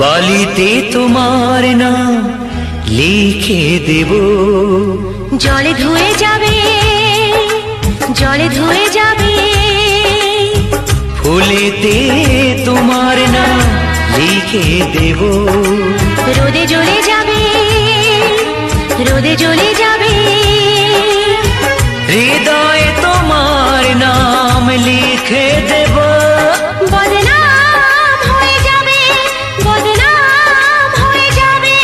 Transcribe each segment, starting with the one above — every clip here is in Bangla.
বালিতে তোমার নাম লিখে দেব, জলে ধুয়ে যাবে, জলে ধুয়ে যাবে। ফুলেতে তোমার নাম লিখে দেব, রোদে জ্বলে যাবে, রোদে জ্বলে যাবে। হৃদয়ে তোমার নাম লিখে দেব, বদনাম হয়ে যাবে, বদনাম হয়ে যাবে।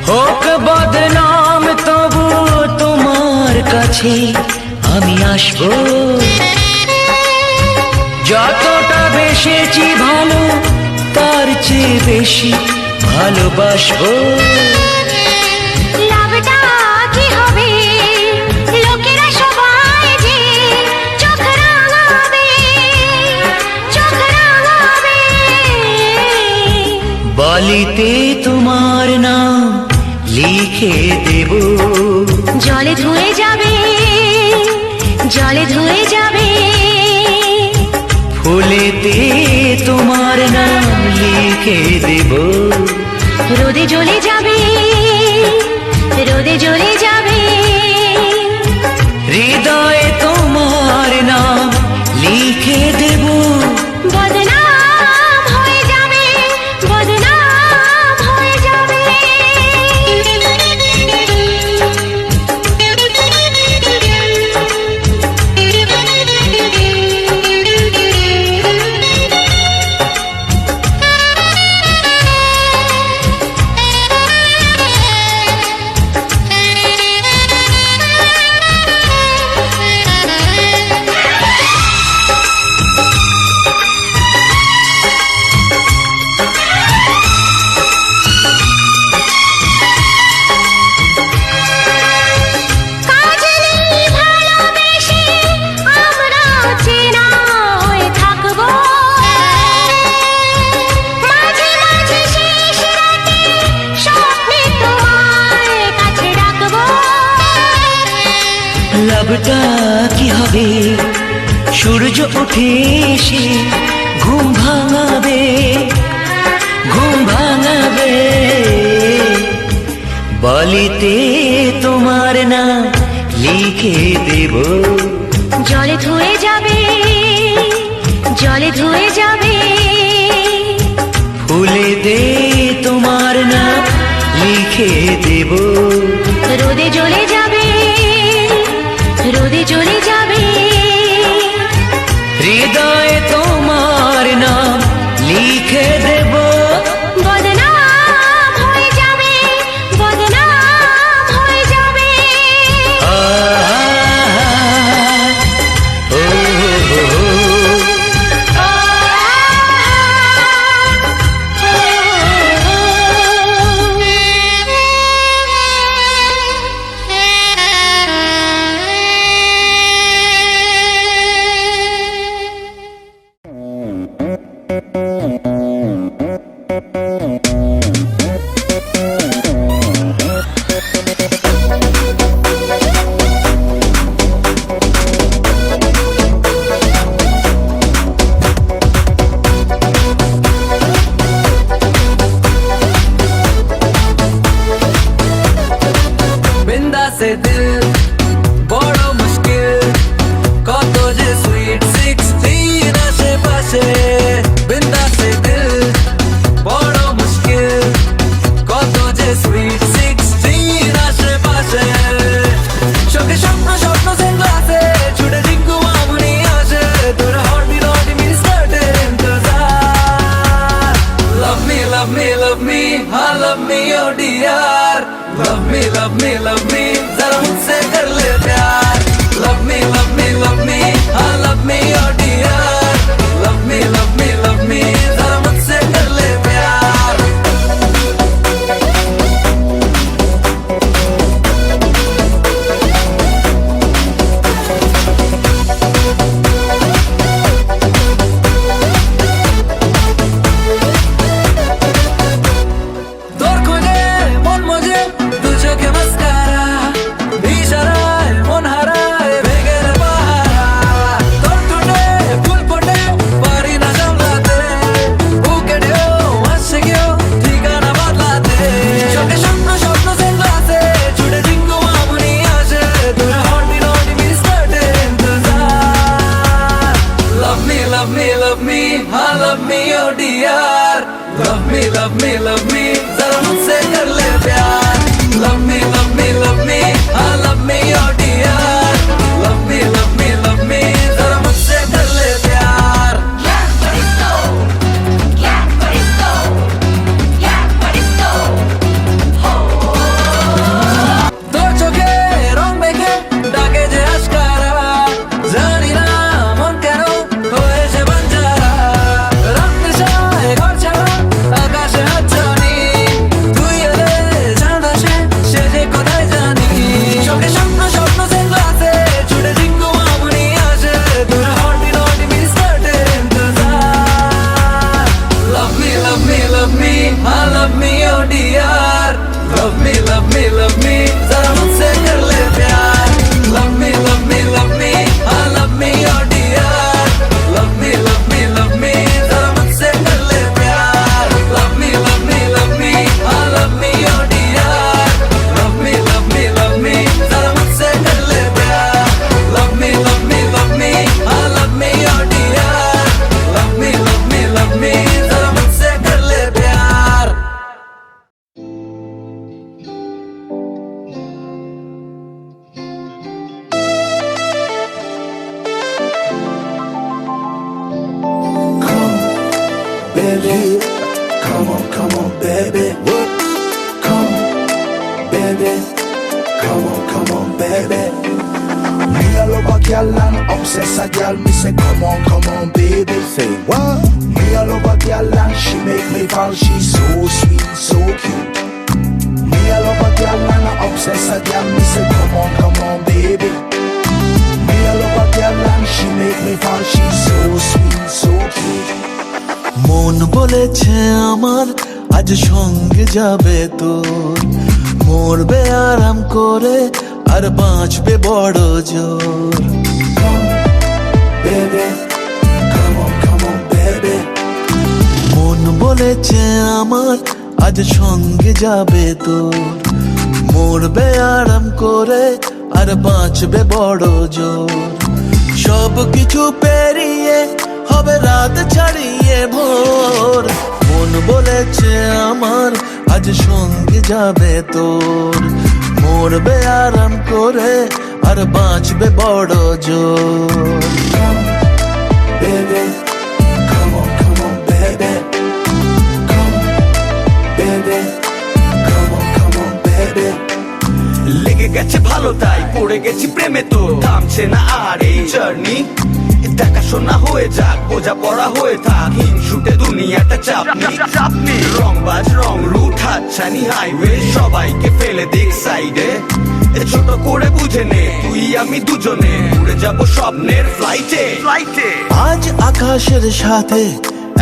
হোক বদনাম তবু তোমার কাছে আমি আসবো, যতটা বেসেছি ভালো তার চেয়ে বেশি ভালোবাসবো। লাভটা কি হবে, লোকেরা সবাই যে চোখ রাঙাবে, চোখ রাঙাবে। বালিতে তোমার নাম লিখে দেব, জলে ধুয়ে যাবে, জলে ধুয়ে যাবে। ফুলেতে তোমার নাম লিখে দেব, রোদে জ্বলে যাবে, রোদে জ্বলে যাবে। হৃদয়ে তোমার নাম লিখে দেব, বদনাম হয়ে যাবে, বদনাম হয়ে যাবে। লাভটা কি হবে, সূর্য উঠে এসে ঘুম ভাঙাবে, ঘুম ভাঙাবে। বালিতে তোমার নাম লিখে দেব, জলে ধুয়ে যাবে, জলে ধুয়ে যাবে। ফুলেতে তোমার নাম লিখে দেব, রোদে জ্বলে যাবে, রোদে জ্বলে যাবে। হৃদয়ে তোমার নাম লিখে দেব, বদনাম হয়ে যাবে, বদনাম হয়ে যাবে। ও से दिल बड़ मुश्किल कत जे स्वीट 16 आशेपाशे बिंदा से दिल बड़ मुश्किल कत जे स्वीट 16 आशेपाशे चोखे स्वप्न स्वप्न सेंग्लासे छुटे जिंकु मामुनी आशे तोर हार्टबीट ऑन मी स्टार्टेड इंतजार love me love me love me हाँ love me oh dear love me love me love me जरा मुझसे कर ले प्यार love me love me love me हाँ love me oh dear love me love me love me जरा मुझसे कर ले प्यार love me, love me, हाँ love me, oh dear. Love me, love me, love me, जरा मुझसे कर ले प्यार. Love me, love me, love me, हाँ love me, oh dear. Love me, love me, love me, जरा मुझसे कर ले प्यार. তোর চোখে রং মেখে ডাকে যে আশকারা, জানি না মন কেন হয়েছে বাঞ্চারা. রাত নেশায় ঘর ছাড়া আকাশে হাতছানি, তুই এলে চাঁদ আসে সে যে কোথায় জানি. চোখে স্বপ্ন স্বপ্ন সেগুলাতে ছুটে জিঙ্গু মামুনি আসে, তোর হর্টি নটি মিস্টার্টে ইন্তজার. Love me, love me, love me, हाँ love me, oh dear. Love me, love me, love me, जरा मुझसे कर ले प्यार. Love me, love me, love me, हाँ love me, oh dear. Love me, love me, love me, जरा मुझसे कर ले प्यार. Love me, love me, love me, हाँ love me, oh dear. Love me, love me, love me, जरा मुझसे कर ले प्यार. Love me, love me, love me, हाँ love me, oh dear. Love me, love me, love me, जरा मुझसे कर ले प्यार. Baby, come on, baby. Come, baby, come on, baby. Me a love a girl and obsess a girl. Me say, come on, baby. Say what? Me a love a girl and she make me fall. She's so sweet, so cute. Me a love a girl and I obsess a girl. Me say, come on, baby. Me a love a girl and she make me fall. She's so sweet, so cute. মন বলেছে আমার আজ সঙ্গে যাবে তোর, মরবে আরাম করে আর বাঁচবে বড় জোর. Baby, come on, baby. মন বলেছে আমার আজ সঙ্গে যাবে তোর, মরবে আরাম করে আর বাঁচবে বড় জোর. সব কিছু পেরিয়ে হবে রাত ছাড়িয়ে ভোর. মন বলেছে আমার আজ সঙ্গে যাবে তোর, মরবে আরাম করে আর বাঁচবে বড় জোর. Baby, come on, baby. Come, baby, come on, baby. লেগে গেছে ভালো তাই পড়ে গেছি প্রেমে, তো থামছে না আর এই জার্নি. দেখাশোনা হয়ে যাক, বোঝা পড়া হয়ে থাক, হিংসুটে দুনিয়াটা চাপনি. রংবাজ রং রুট হাতছানি হাইওয়ে, সবাইকে ফেলে দেখ সাইডে. ছোট করে বুঝে নে তুই আমি দুজনে উড়ে যাব স্বপ্নের ফ্লাইটে. আজ আকাশের সাথে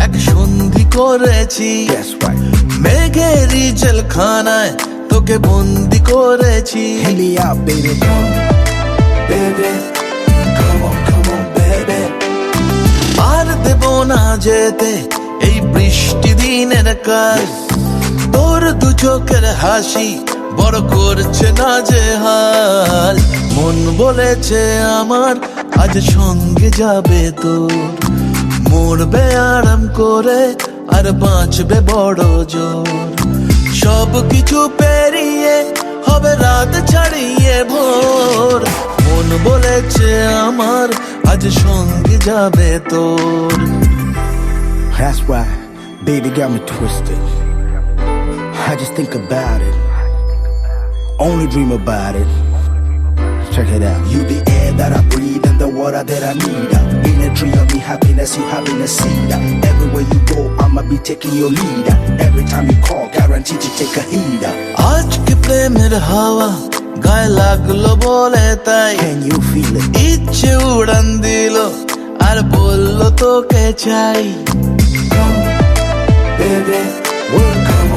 এক সন্ধি করেছি, That's right. মেঘের জেলখানায় তোকে বন্দি করেছি. Hear me out, baby. Come, baby. Come on, baby. আর দেব না যেতে এই বৃষ্টি দিনের কাজ, তোর দু চোখের হাসি বড় করছে না যে হাল. মন বলেছে আমার আজ সঙ্গে যাবে তোর, মরবে আরাম করে আর বাঁচবে বড় জোর. সব কিছু পেরিয়ে হবে রাত ছাড়িয়ে ভোর. মন বলেছে আমার আজ সঙ্গে যাবে তোর. That's right. Baby got me twisted. I just think about it. Only dream about it. Check it out. You the air that I breathe and the water that I need. In a tree of me happiness, you having a seed. Everywhere you go, I'ma be taking your lead. Every time you call, guaranteed to take a heed. আজকে প্রেমের হাওয়া গায়ে লাগলো বলে তাই, Can you feel it? ইচ্ছে উড়ান দিল আর বললো তোকে চাই. Come, baby. Well, come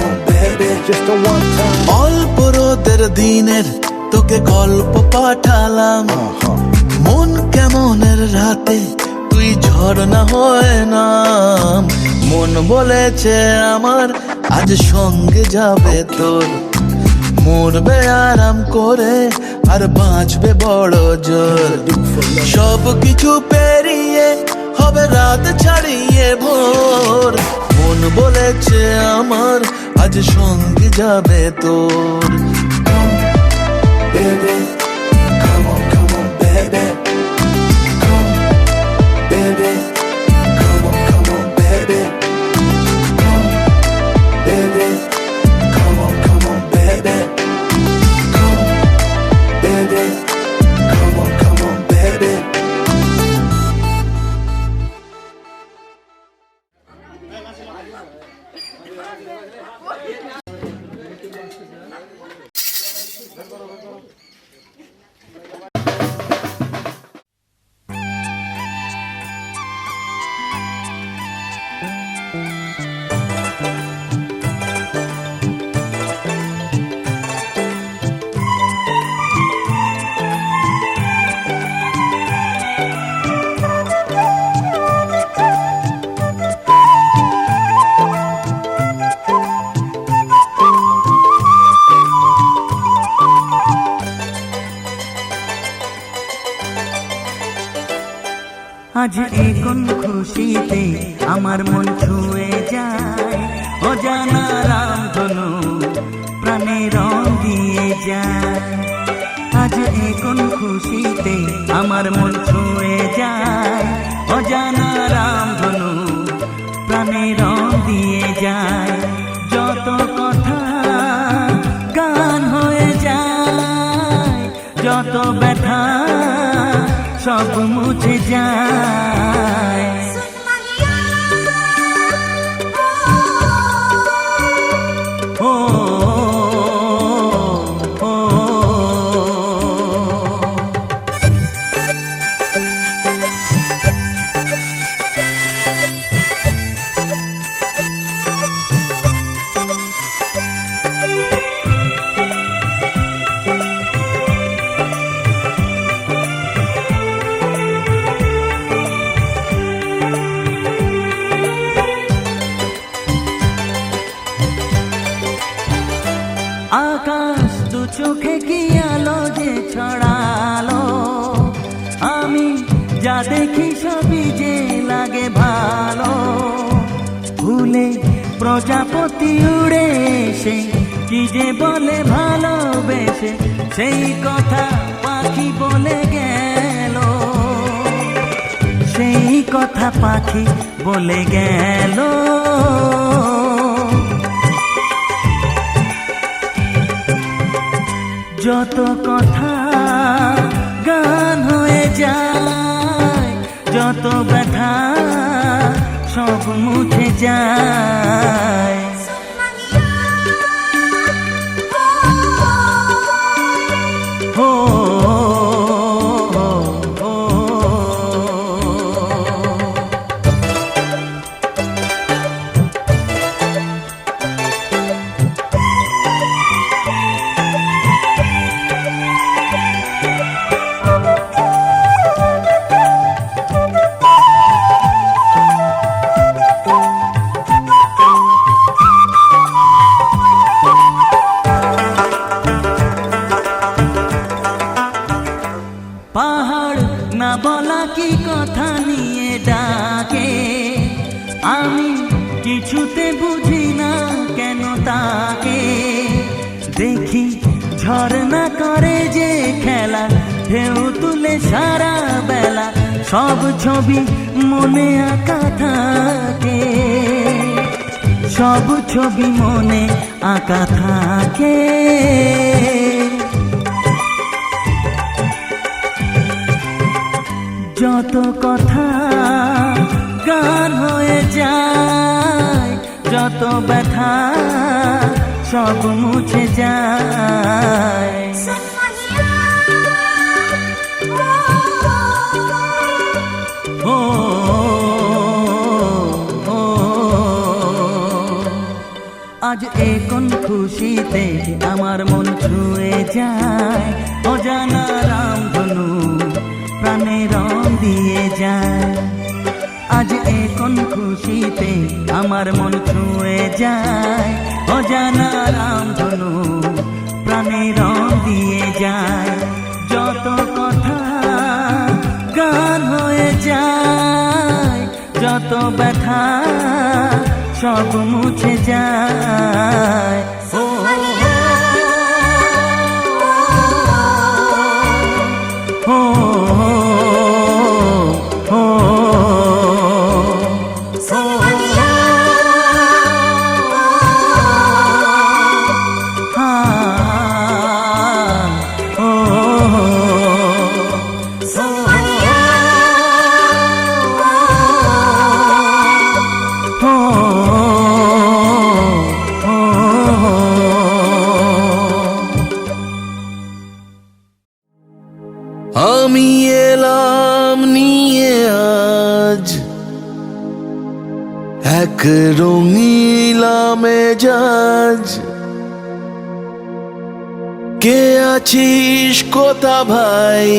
on, baby. Just a one time. অল্প রোদের দিনের তোকে গল্প পাঠালাম, মন কেমনের রাতে তুই ঝর্ণা হয়ে নাম. মন বলেছে আমার আজ সঙ্গে যাবে তোর, মরবে আরাম করে আর বাঁচবে বড় জোর. সব কিছু পেরিয়ে হবে রাত ছাড়িয়ে ভোর। মন বলেছে আমার আজ সঙ্গে যাবে তোর। Baby, come on, baby. Come, baby. Come on, baby. Come, baby. Come on, baby. Come, baby. Come on, baby. আজ এই কোন খুশিতে আমার মন ছুঁয়ে যায়, অজানা রামধনু প্রাণে রং দিয়ে যায়। আজ এই কোন খুশিতে আমার মন ছুঁয়ে যায়, অজানা রামধনু প্রাণে রং দিয়ে যায়। যত কথা গান হয়ে যায়, যত ব্যথা সব মুছে যায়। ও ও আকাশ দু চোখে কি আলো যে ছড়ালো, আমি যা দেখি সবই যে লাগে ভালো। ভুলে প্রজাপতি উড়ে এসে কি যে বলে ভালোবেসে, সেই কথা পাখি বলে গেল, সেই কথা পাখি বলে গেল। যত কথা গান হয়ে যায়, যত ব্যথা সব মুছে যায়। ও ও, ও, পাহাড় না বলা কি কথা নিয়ে ডাকে, আমি কিছুতে বুঝি না কেন তাকে। দেখি ঝর্ণা করে যে খেলা, ঢেউ তুলে সারা বেলা, সব ছবি মনে আঁকা থাকে, সব ছবি মনে আঁকা থাকে। যত কথা গান হয়ে যায়, যত ব্যথা সব মুছে যায়। ও ও, আজ এ কোন খুশিতে আমার মন ছুঁয়ে যায়, অজানা রামধনু প্রাণে রং দিয়ে যায়। আজ এ কোন খুশিতে আমার মন ছুঁয়ে যায়, অজানা রামধনু প্রাণে রং দিয়ে যায়। যত কথা গান হয়ে যায়, যত ব্যথা সব মুছে যায়। ও ও ও আমি এলাম নিয়ে আজ এক রঙিলা মেজাজ। কে আছিস কোথা ভাই,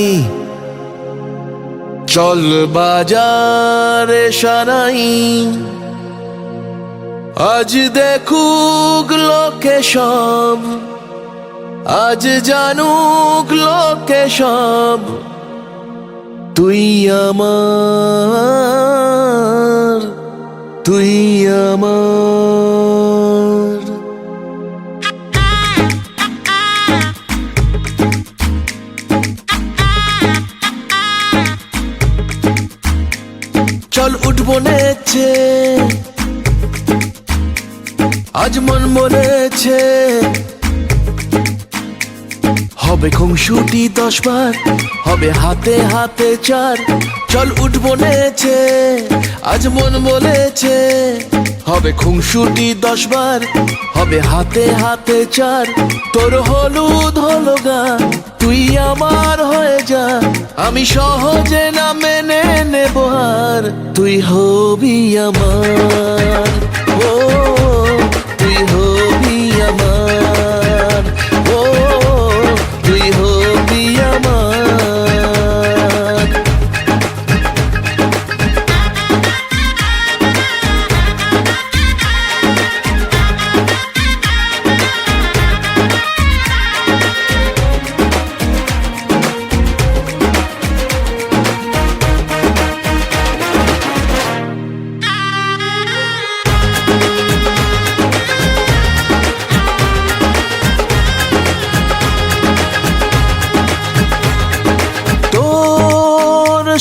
চল বাজারে সারাই। আজ দেখুক লোকে সব, আজ জানুক লোকে সব, তুই আমার, তুই আমার। চল উঠবো নেচে, আজ মন বলেছে হবে খুনসুটি 10 বার, হবে হাতে হাতে চার। চল উঠবো নেচে, আজ মন বলেছে হবে খুনসুটি 10 বার, হবে হাতে হাতে চার। তোর হলুদ হলো গা, তুই আমার হয়ে যা, আমি সহজে না মেনে নেব আর। তুই হবি আমার, ও তুই হবি আমার, ও তুই হবি আমার।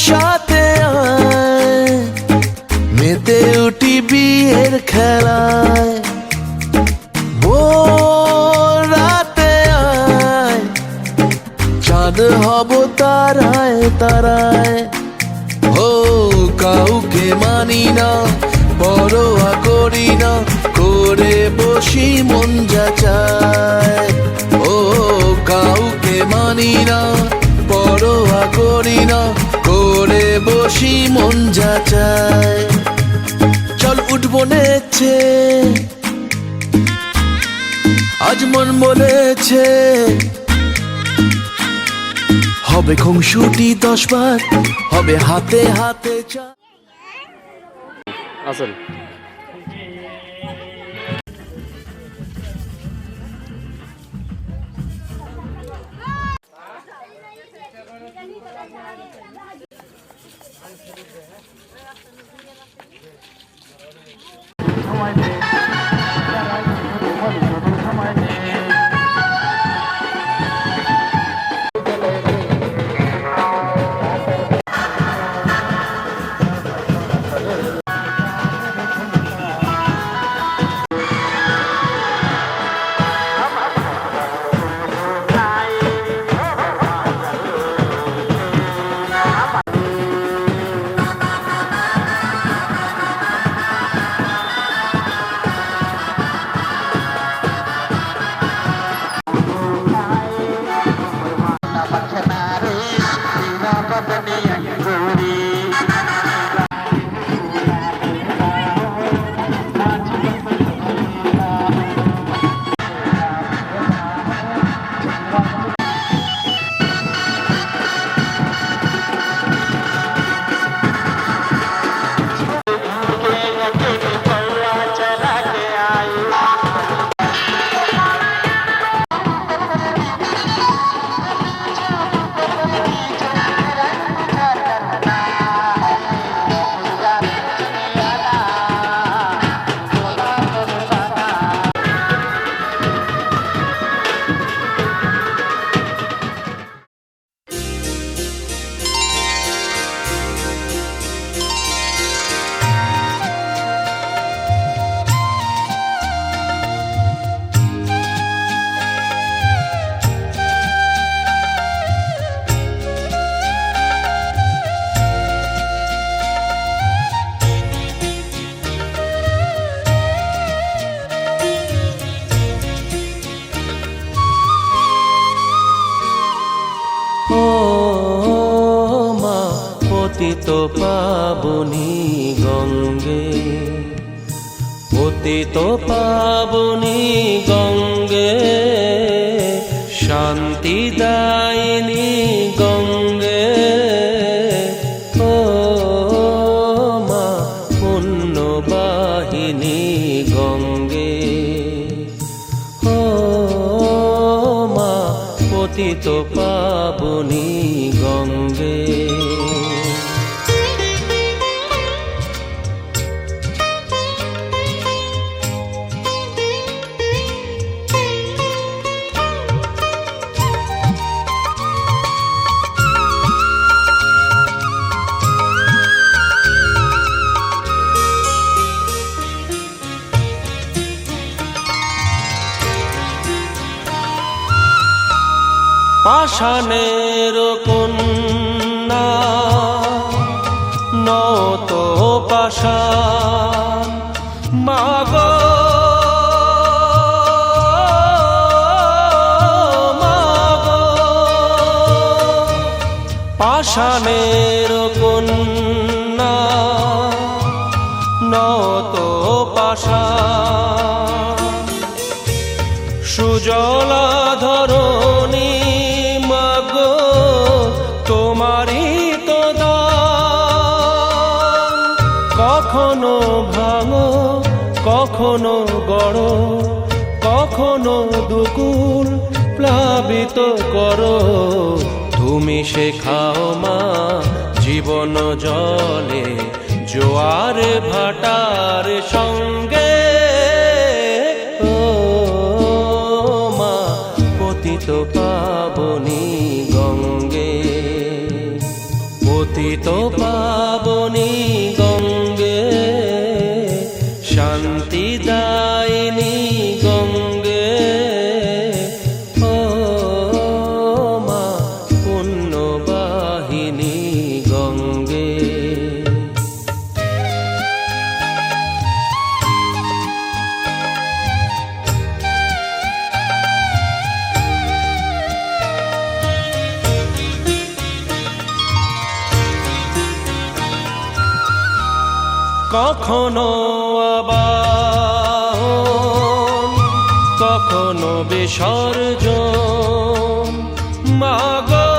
সাথে আয় মেতে উঠি বিয়ের খেলায়, ভোর রাতে আয় চাঁদ হব তারায় তারায়। ও কাউকে মানি না, পরোয়া করি না, করে বসি মন যা চায়। ও কাউকে মানি না, পরোয়া করি না, করে বসি মন যা চায়। চল উঠবো নেচে, আজ মন বলেছে হবে খুনসুটি 10 বার, হবে হাতে হাতে চা। আসেন পাবনি গঙ্গে, পতিত পাবনি গঙ্গে, শান্তি দায়িনী গঙ্গে। ও মা পুণ্যবাহিনী গঙ্গে, ও মা পতিত পাবনি গঙ্গে। পাষাণের কন্যা নত পাষাণ মাগো, মাগো পাষাণের কন্যা নত পাষাণ, সুজলা ধরণী মাগো তোমারই তো দান। কখনো ভাঙো কখনো গড়ো, কখনো দুকুল প্লাবিত করো, তুমি শেখাও মা জীবন জলে জোয়ার ভাটার সঙ্গে। ও মা পতিত পাবনি গঙ্গে, পতিত পাবনি গঙ্গে, শান্তি দায়িনী গঙ্গে। ও মা পুণ্যবাহিনী গঙ্গে। কখনো আবাহন কখনো বিসর্জন মাগো,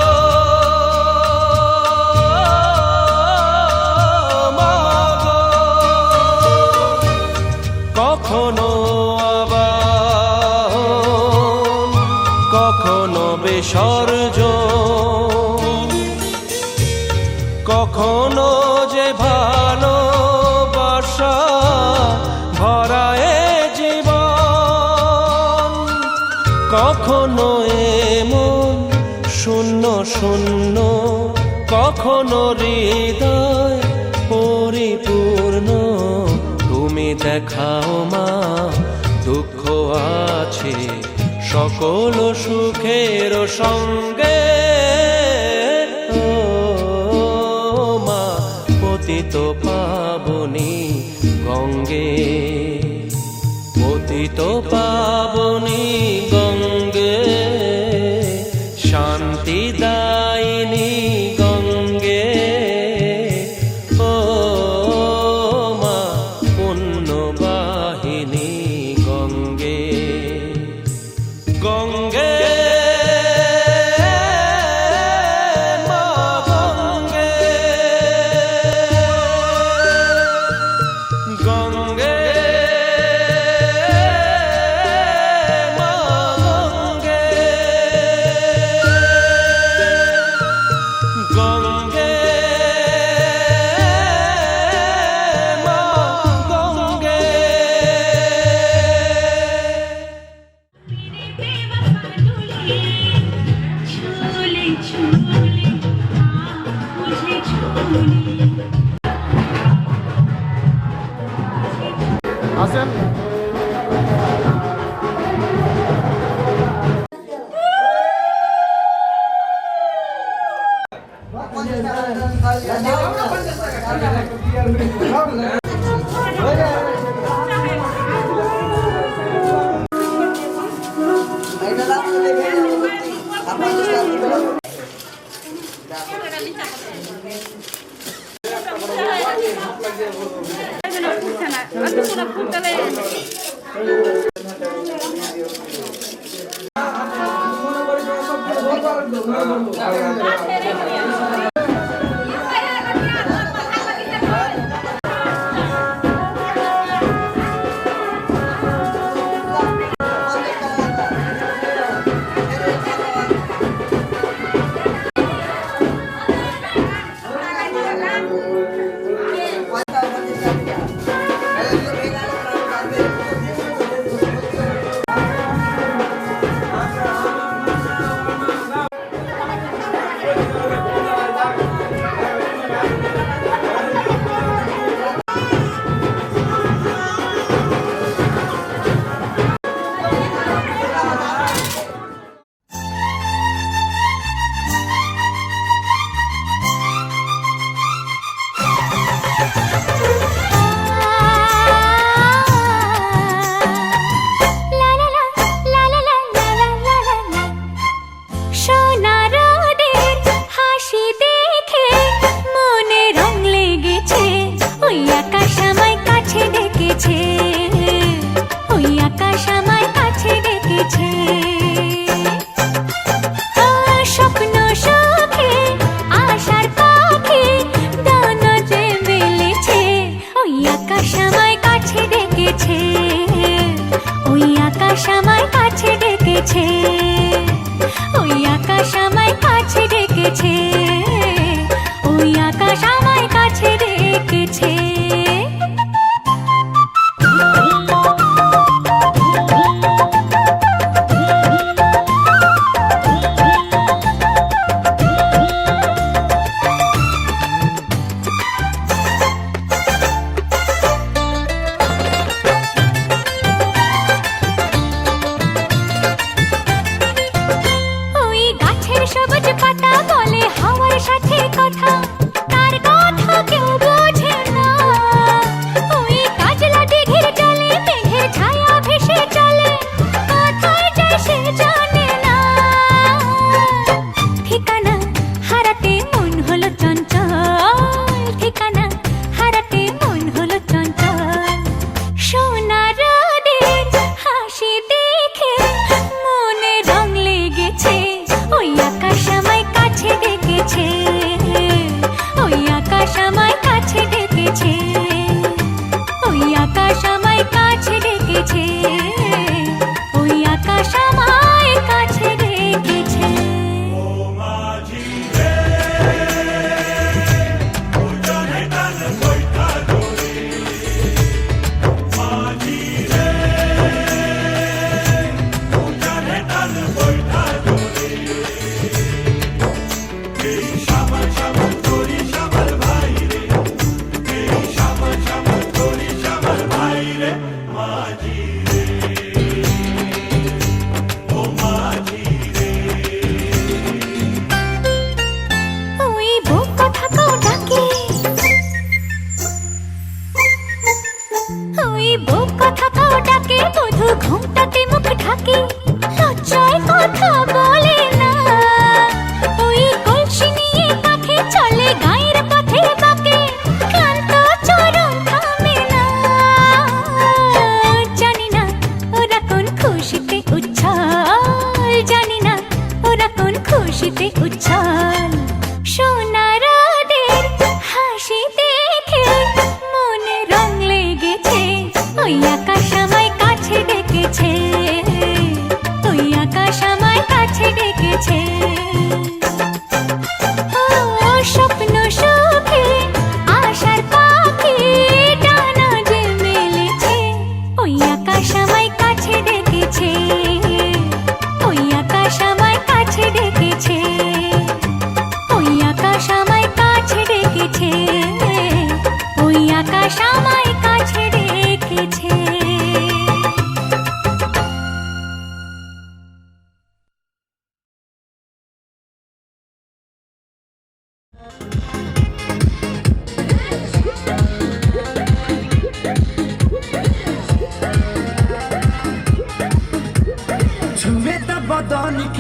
মাগো কখনো আবাহন কখনো বিসর্জন, কখনো যে ভালোবাসা ভরায় জীবন, কখনো এমন শূন্য শূন্য, কখনো হৃদয় পরিপূর্ণ। তুমি দেখাও মা দুঃখ আছে সকল সুখের সঙ্গে। ও মা পতিত পাবনি গঙ্গে, পতিত পাবনি গঙ্গে, শান্তি দায়িনী গঙ্গে। ও মা পুণ্যবাহিনী গঙ্গে, গঙ্গে মা গঙ্গে, গঙ্গে মা গঙ্গে, গঙ্গে মা গঙ্গে। झूले झूले मुझे झूले।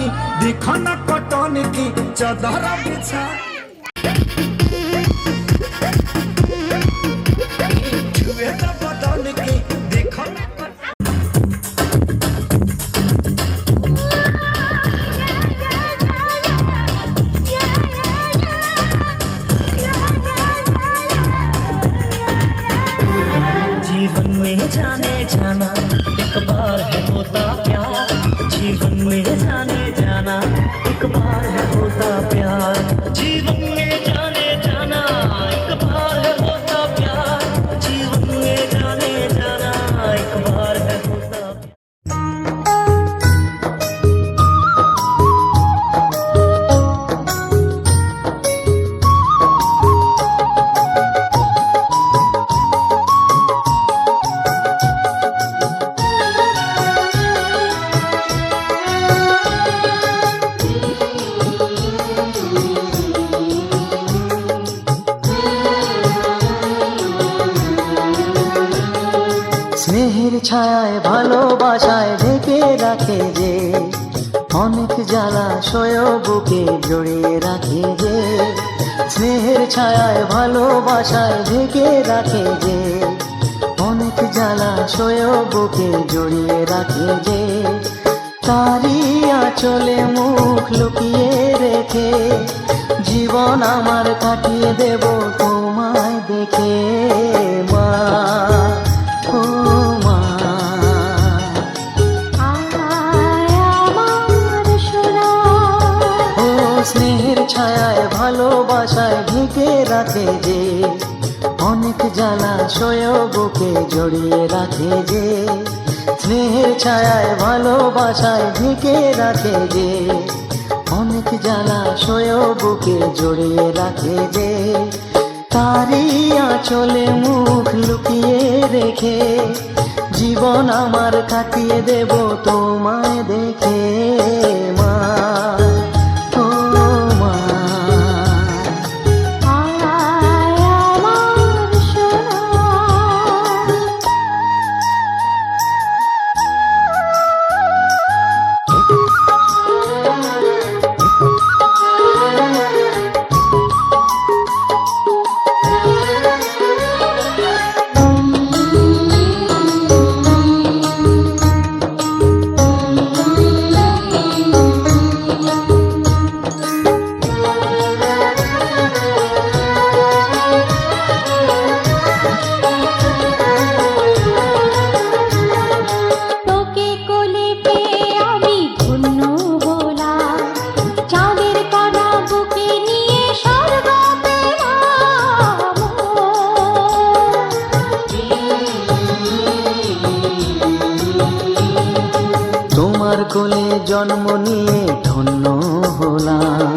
की देखो ना कटन की चादर बिछा में जाने जाना एक बार है होता प्यार, जीवन में जाने जाना एक बार है होता प्यार, जीवन में जाने जाना एक बार है होता प्यार, जीवन में जाने जाना एक बार है होता प्यार। স্নেহের ছায়ায় ভালোবাসায় ঢেকে রাখে যে, অনেক জ্বালাশয় বুকে জড়িয়ে রাখে যে। স্নেহের ছায়ায় ভালোবাসায় ঢেকে রাখে যে, অনেক জ্বালাশয় বুকে জড়িয়ে রাখে যে। তারি আঁচলে মুখ লুকিয়ে রেখে জীবন আমার কাটিয়ে দেব তোমায় দেখে মা, ও মা। ও স্নেহের ছায়ায় ভালোবাসায় ঢেকে রাখে যে, অনেক জ্বালাশয় বুকে জড়িয়ে রাখে যে। স্নেহের ছায়ায় ভালোবাসায় ঢেকে রাখে যে, অনেক জ্বালাশয় বুকে জড়িয়ে রাখে যে। তারি আঁচলে মুখ লুকিয়ে রেখে জীবন আমার কাটিয়ে দেব তোমায় দেখে মা, ও মা। তোকে কোলে পেয়ে আমি ধন্য হলাম, চাঁদের কণা বুকে নিয়ে স্বর্গ পেলাম। তোমার কোলে জন্ম নিয়ে ধন্য হলাম,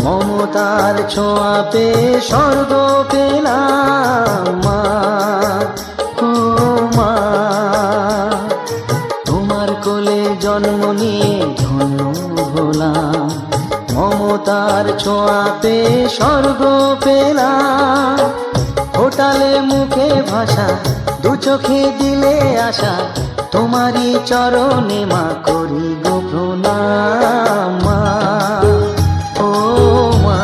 মমতার ছোঁয়া পেয়ে স্বর্গ পেলাম মা, ও মা। তোমার কোলে জন্ম নিয়ে ধন্য হলাম, মমতার ছোঁয়া পেয়ে স্বর্গ পেলাম। ফোটালে মুখে ভাষা, দু চোখে দিলে আশা, তোমারই চরণে মা করি গো প্রণাম মা, ও মা।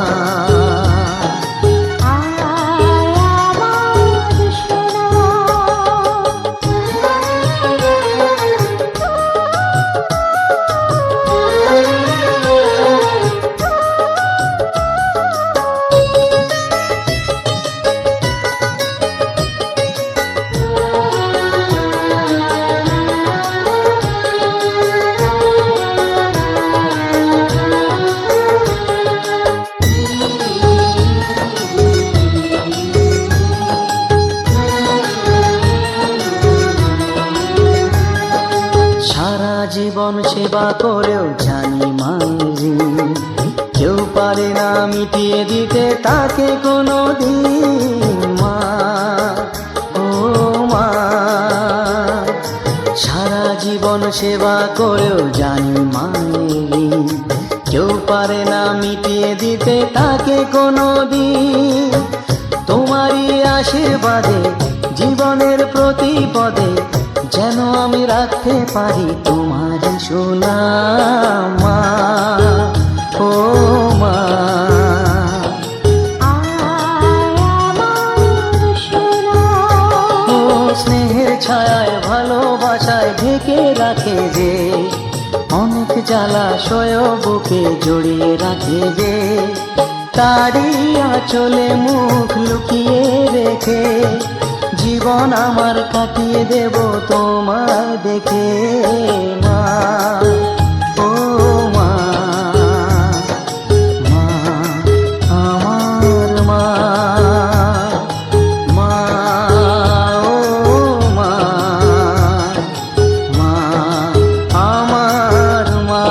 সারা জীবন সেবা করেও জানি মায়েরি, কেউ পারে না মিটিয়ে দিতে তাকে কোনো দিন মা, ও মা। সারা জীবন সেবা করেও জানি মায়েরি, কেউ পারে না মিটিয়ে দিতে তাকে কোনো দিন। তোমারই আশীর্বাদে জীবনের প্রতি পদে যেন আমি রাখতে পারি তোমার সুনাম মা, ও মা। ও স্নেহের ছায়ায় ভালোবাসায় ঢেকে রাখে যে, অনেক জ্বালাশয় বুকে জড়িয়ে রাখে যে। তারি আঁচলে মুখ লুকিয়ে রেখে জীবন জীবন আমার কাটিয়ে দেব তোমায় দেখে মা, ও মা, মা আমার মা, মা, ও মা, মা আমার মা।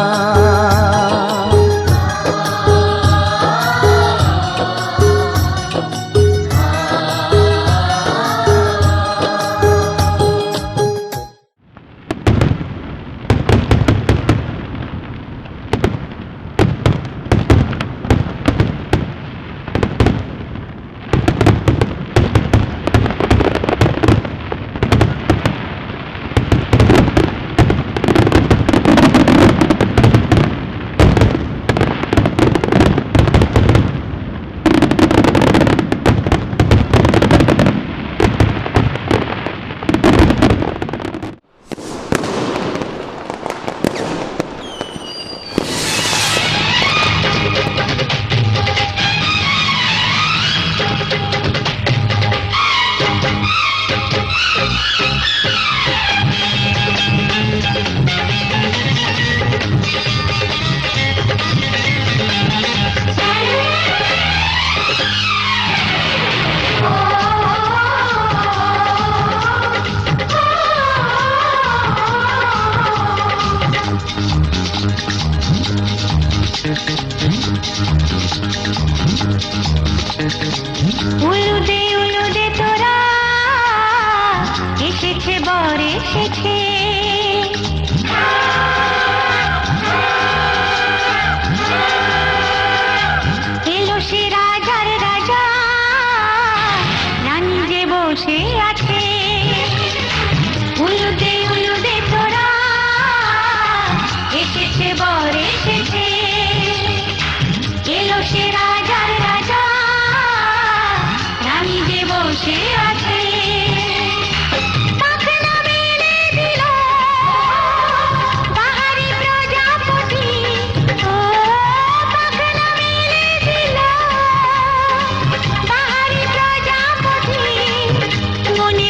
উলুদে উলুদে তোরা এসেছে বর এসেছে, এলো সে রাজার রাজা, রানী যে বসে আছে। উলুদে উলুদে তোরা এসেছে বর এসেছে, এলো সে রাজার রাজা, রানী যে বসে আছে। পাখনা মেলে দিল বাহারি প্রজাপতি, ও পাখনা মেলে দিল বাহারি প্রজাপতি, মনে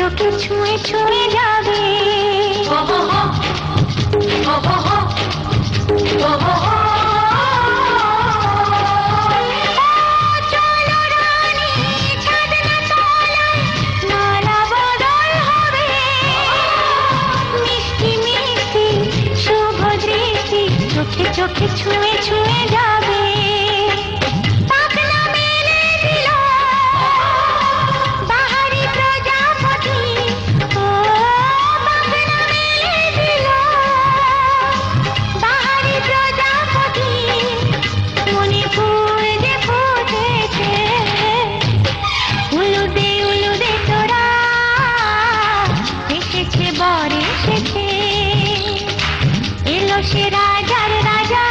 চোখে ছুঁয়ে ছুঁয়ে যাবে চলো রানী ছাদনা তলায় নালা বদল হবে মিষ্টি মিষ্টি শুভ দৃষ্টি চোখে চোখে ছুঁয়ে ছুঁয়ে যাবে পাখনা মেলে দিল বাহারি প্রজাপতি ও পাখনা মেলে দিল বাহারি প্রজাপতি মনে ফুল যে ফুটেছে উলুদে তোরা এসেছে বর এসেছে এলো সে রাজার রাজা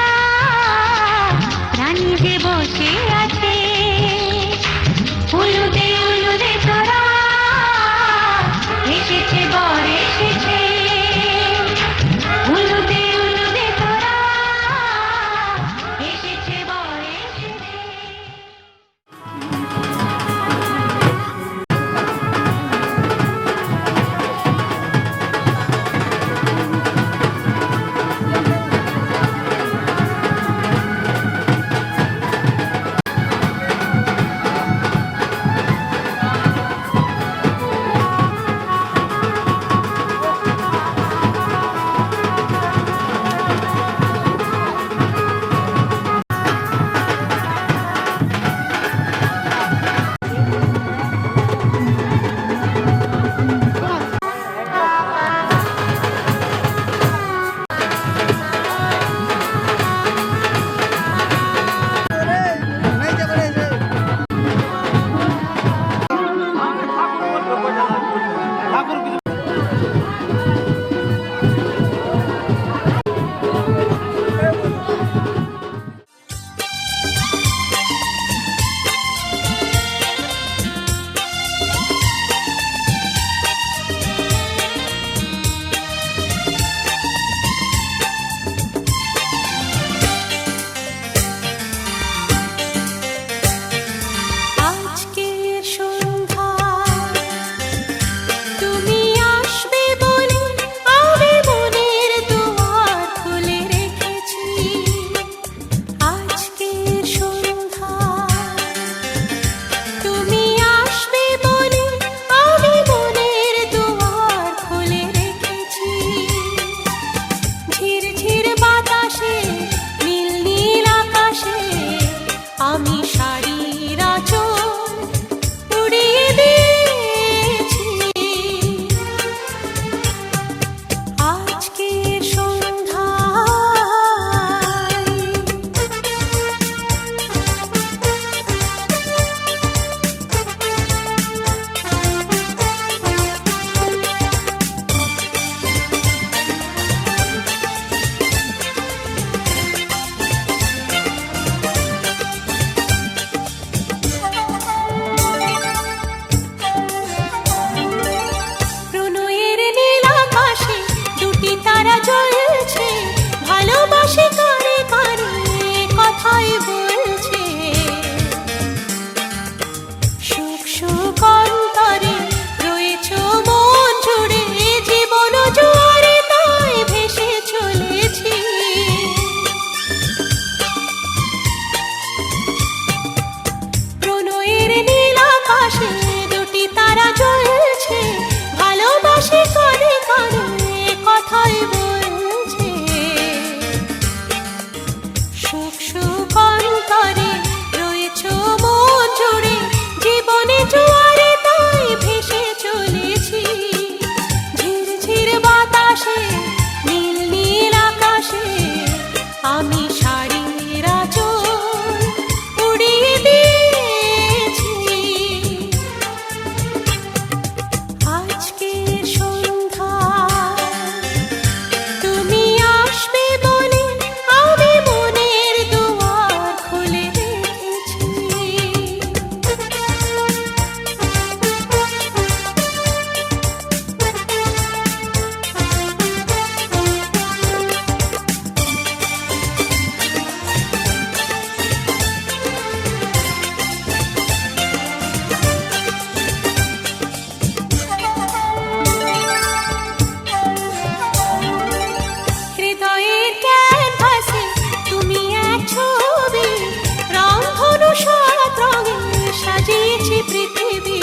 পৃথিবী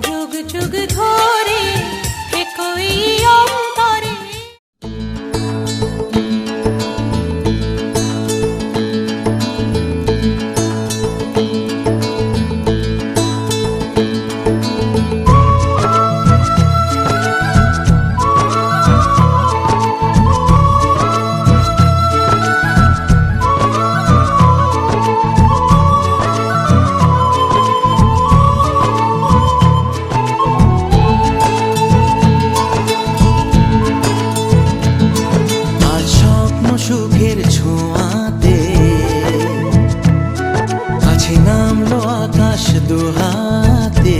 যুগ যুগ ধরে একই অন্তরে। আজ স্বপ্ন সুখের ছোঁয়াতে কাছে নামলো আকাশ দুহাতে।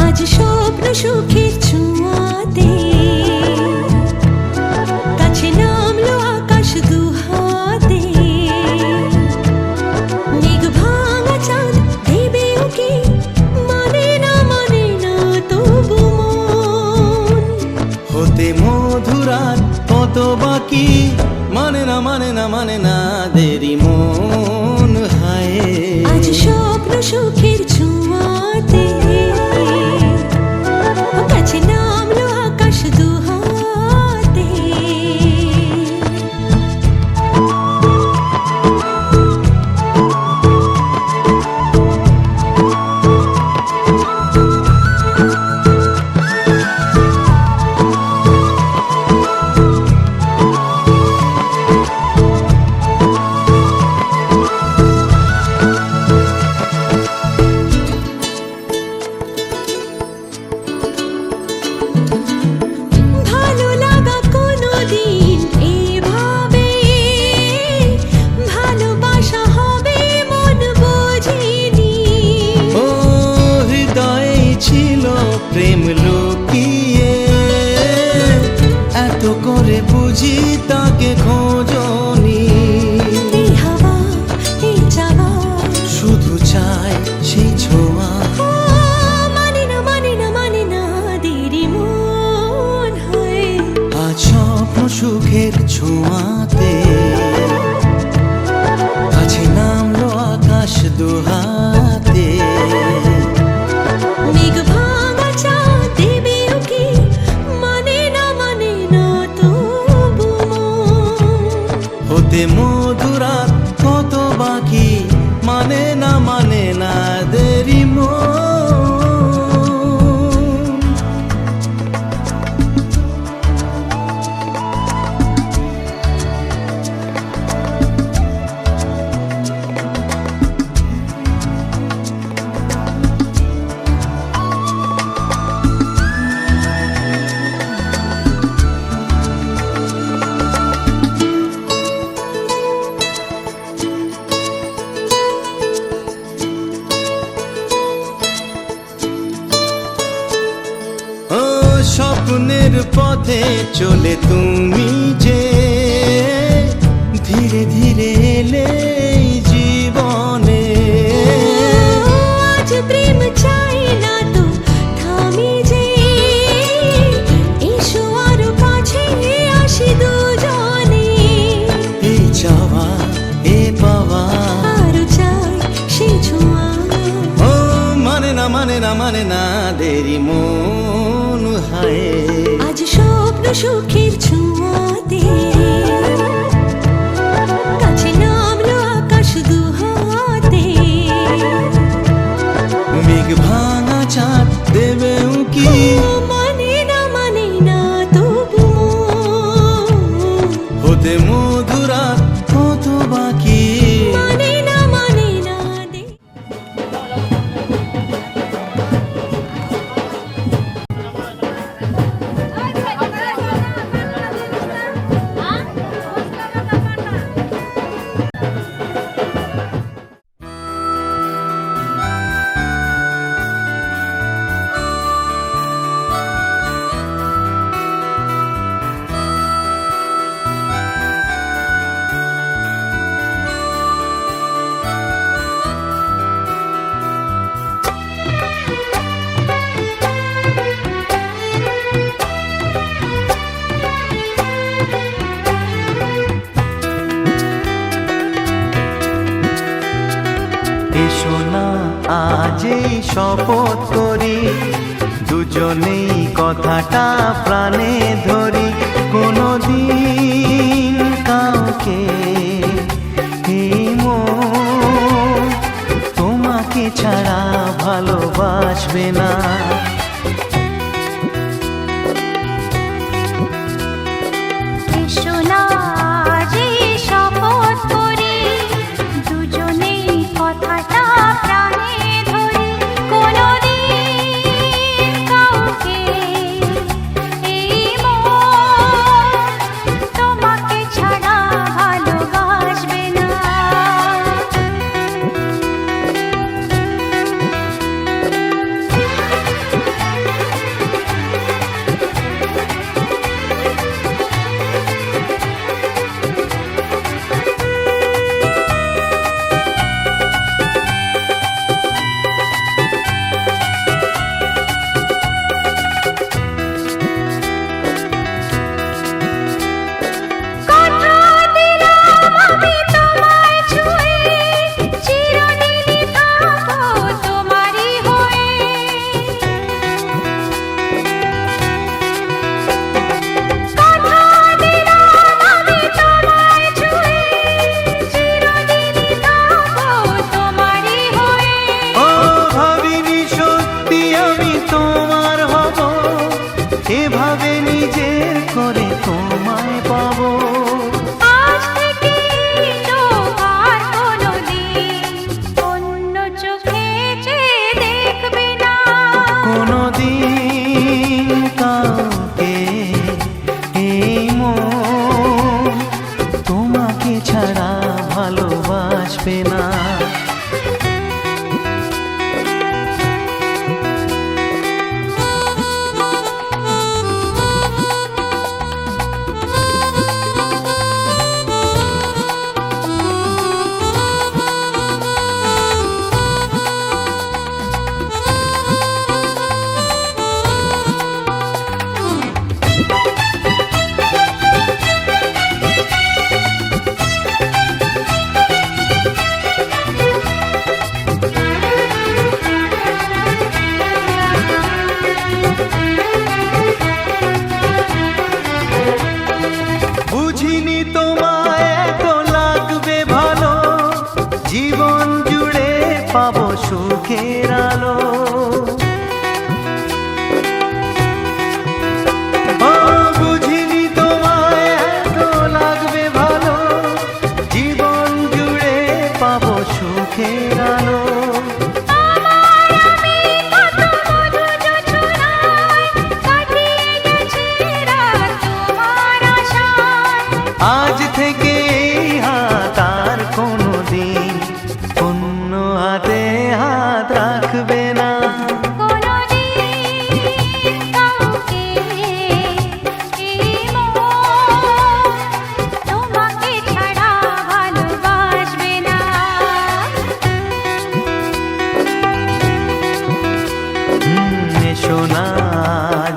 আজ স্বপ্ন সুখের ছোঁয়াতে কাছে নামলো আকাশ দুহাতে। মেঘ ভাঙা চাঁদ দেবে ওকে মানে না তবু মন। হতে মধুরাত কত বাকি মানে না দেরি মন হায়। আজ স্বপ্ন সুখের ছোঁয়াতে কাছে নামলো আকাশ দুহাতে। ভালো লাগা কোনোদিন এভাবে ভালোবাসা হবে মন বোঝেনি। ও হৃদয়ে ছিল প্রেম লুকিয়ে এত করে বুঝি তাকে খোঁজনি। এই হাওয়া এই চাওয়া শুধু চাই সেই ছোঁয়া মানে না দেরি মন হয়। আজ স্বপ্ন সুখের ছোঁয়াতে কাছে নামলো আকাশ দুহাতে। মেঘ ভাঙা চাঁদ দেবে ওকে মানে না তবু মন। হতে মধুরাত কত বাকি মানে না দেরি মন। ও স্বপ্নের পথে চলে তুমি যে ধীরে ধীরে এলে এই জীবনে। আজ প্রেম চাই না তো থামি যে এসো আরো কাছে আসি দুজনে। এই চাওয়া এ পাওয়া আরো চাই সেই ছোঁয়া ও মানে না দেরি মন হায়। আজ স্বপ্ন সুখের ছোঁয়াতে কাছে নামলো আকাশ দুহাতে। মেঘ ভাঙা চাঁদ দেবে উকি মানে না তবু মন। হতে মধুরাত কত বাকি মানে না দে। যেই শপথ করি দুজনেই কথাটা প্রাণে ধরি কোনোদিন কাউকে এই মন তোমাকে ছাড়া ভালোবাসবে না। এসো না যে শপথ করি দুজনেই কথাটা প্রাণে ধরি কোনোদিন কাউকে এই মন তোমাকে ছাড়া ভালোবাসবে না। কথা দিলাম আমি তোমায় ছুঁয়ে চিরদিনই থাকবো তোমারই হয়ে। কথা দিলাম আমি তোমায় ছুঁয়ে চিরদিনই থাকবো তোমারই হয়ে। ও ভাবিনি সত্যি আমি তোমার হব এভাবে নিজের করে তোমায় পাবো। আজ থেকে চোখ আর কোনোদিন অন্য চোখে চেয়ে দেখবে না। কোনোদিন কাউকে এই মন তোমাকে ছাড়া ভালোবাসবে না। বুঝিনি তোমায় এত লাগবে ভালো জীবন জুড়ে পাবো সুখের আলো। ও বুঝিনি তোমায় এত লাগবে ভালো জীবন জুড়ে পাবো সুখের আলো। আমার আমি কত মধু যোছনায় কাটিয়ে গেছি রাত তোমার আশায়। আজ থেকে এই হাত আর কোনোদিন অন্য হাতে হাত রাখবে না। কোনোদিন কাউকে এই মন তোমাকে ছাড়া ভালোবাসবে না। এসো না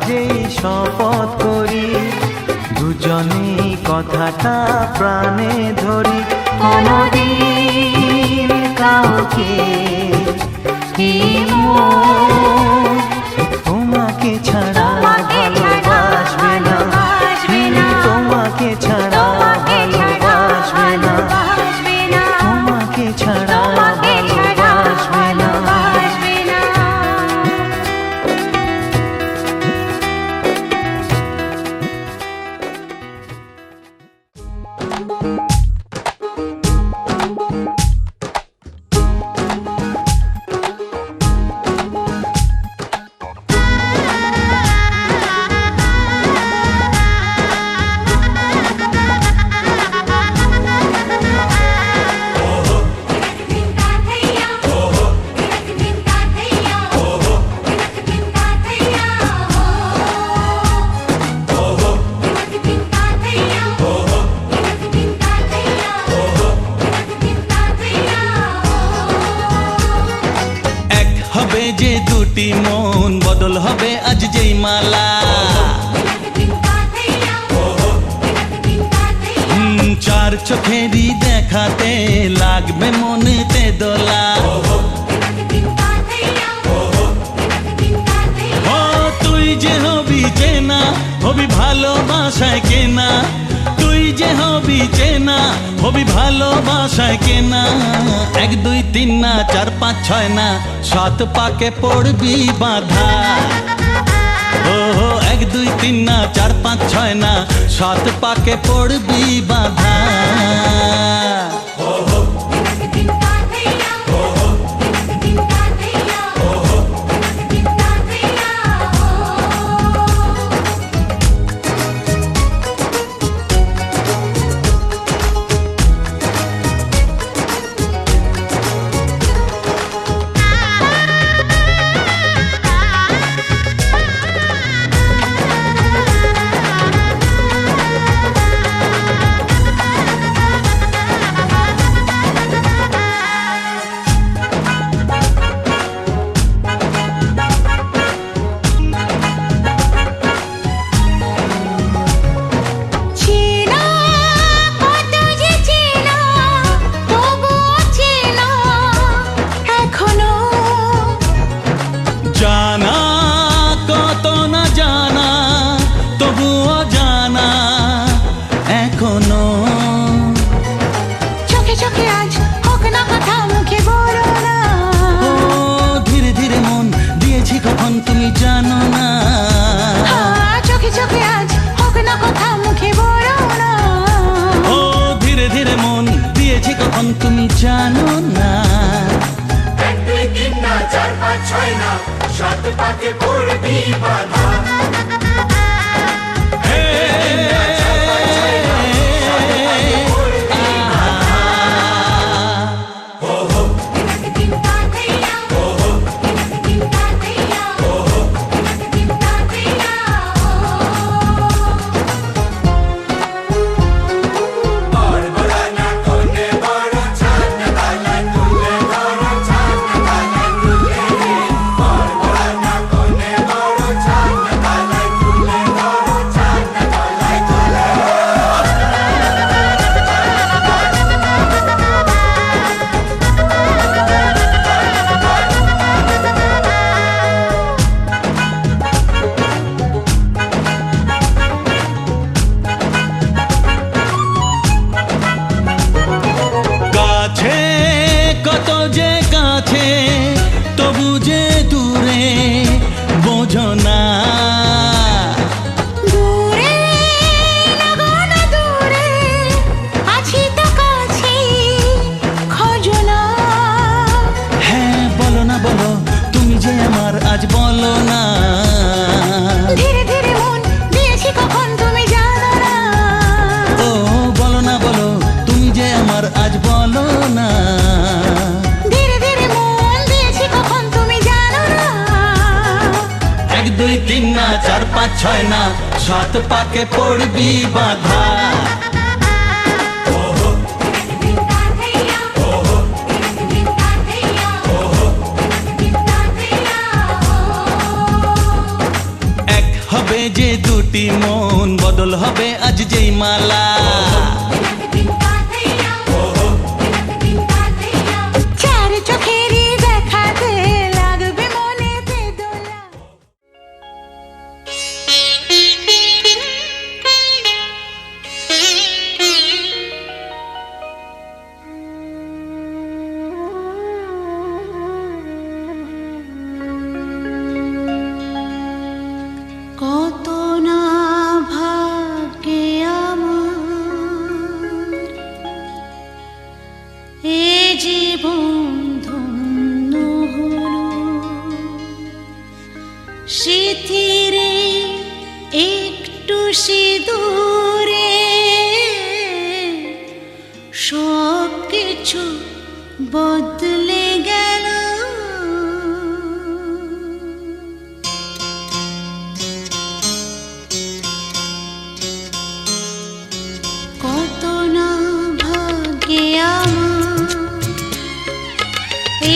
যেই শপথ করি দুজনেই কথাটা প্রাণে ধরি কোনোদিন কাউকে এই মন তোমাকে ছাড়া ভালোবাসবে না। তোমাকে ছাড়া ভালোবাসবে না। তোমাকে ছাড়া ভালোবাসবে না। দুটি মন বদল হবে আজ যেই মালা চার চোখেরই দেখাতে লাগবে মনেতে দোলা যে হবি চেনা, হবি ভালোবাসায় কেনা। তুই যে হবি চেনা, হবি ভালোবাসায় কেনা। 1 2 3 না 4 5 6 না 7 পাকে পড়বি বাঁধা। ও 1 2 3 না 4 5 6 না 7 পাকে পড়বি বাঁধা। চেনা কত যে চেনা তবুও চেনা এখনো। জানা কত না জানা তবুও জানা এখনো। চোখে চোখে আজ হোক না কথা মুখে বলো না। ও ধীরে ধীরে মন দিয়েছি কখন তুমি জানো না। চোখে চোখে আজ হোক না কথা মুখে বলো না। ও ধীরে ধীরে মন দিয়েছি কখন তুমি জানো না। 1 2 3 না 4 5 6 না 7 পাকে পড়বি বাঁধা। কাছে কত যে কাছে তবু যে দূরে বোঝো না। দূরে লাগো না দূরে আছি তো কাছে খোঁজো না। হ্যাঁ বলো না বলো তুমি যে আমার আজ বলো না। ধীরে ধীরে মন দিয়েছি কখন তুমি জানো না। ও বলো না বলো তুমি যে আমার আজ বলো না। ধীরে ধীরে মন দিয়েছি কখন তুমি জানো না। 1 2 3 না 4 5 6 না 7 পাকে পড়বি বাঁধা। এক হবে যে দুটি মন বদল হবে আজ যেই মালা। চার চোখেরই দেখাতে লাগবে মনেতে দোলা। কত না ভাগ্যে আমার এ জীবন ধন্য হলো। স্মৃতিরে একটু সিঁদুরে সব কিছু বদলে গেল। কত না ভাগ্যে আমার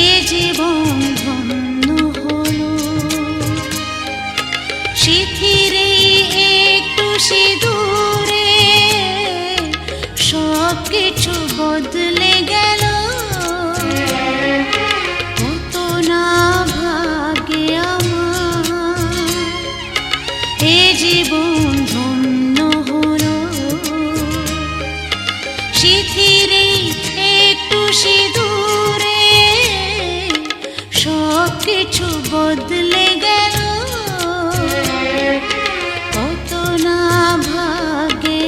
এ জীবন ধন্য হলো। সিঁথিরে একটু সিঁদুরে সব কিছু বদলে গেল। কত না ভাগ্যে আমার কিছু বদলে গেল, কত না ভাগে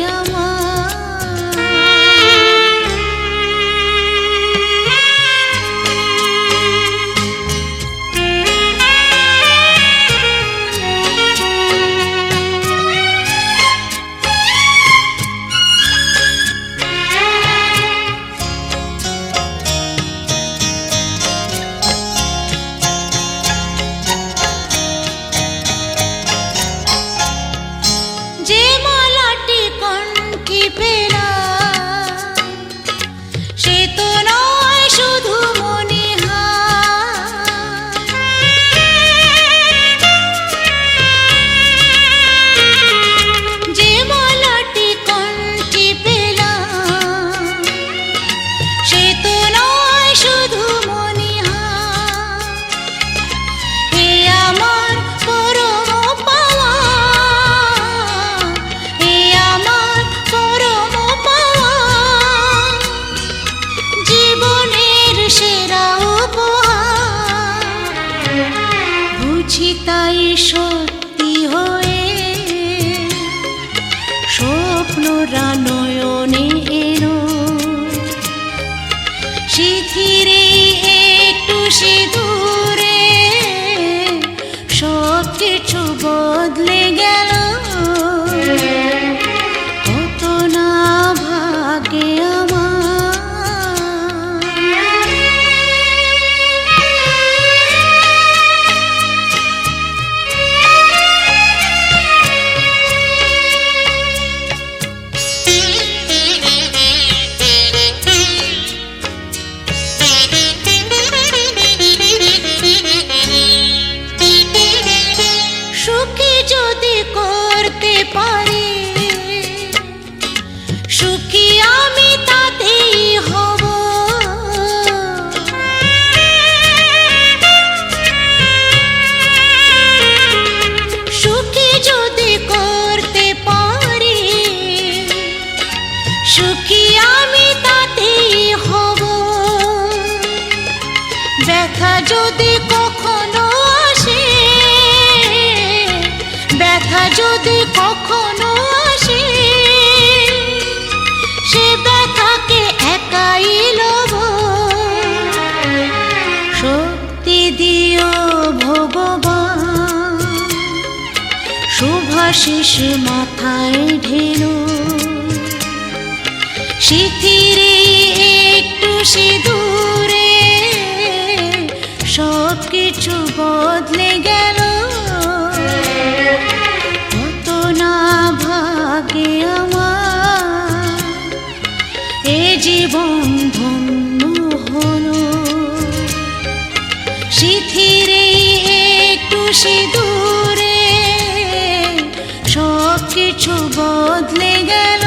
যে মালাটি কণ্ঠে পেলাম, সে তো নয় শুধু মনে হয়। যে মালাটি কণ্ঠে পেলাম, সে তো নয় শুধু মনে হয়। হে আমার পরম পাওয়া, হে আমার পরম পাওয়া, জীবনের সেরা উপহার। বুঝি তাই সত্যি হয়ে স্বপ্নরা নয়নে এলো, শিথিরে একটু সিঁদুরে সব কিছু বদলে গেল, কত না ভাগে সুখী যদি করতে পারি, সুখী আমি তাতেই হব। সুখী যদি করতে পারি, সুখী আমি তাতেই হব। ব্যথা যদি কখনো আসে, ব্যথা যদি কখনো আসে, সে ব্যথাকে একাই লব। শক্তি দিও ভগবান, শুভাশিস মাথায় ঢেলো, শিথিরে একটু সিঁদুরে সব কিছু বদলে গেল, কত না ভাগে আমার। এ জীবন ধন্য হলো, শিথিরে একটু সিঁদুরে সব কিছু বদলে গেল,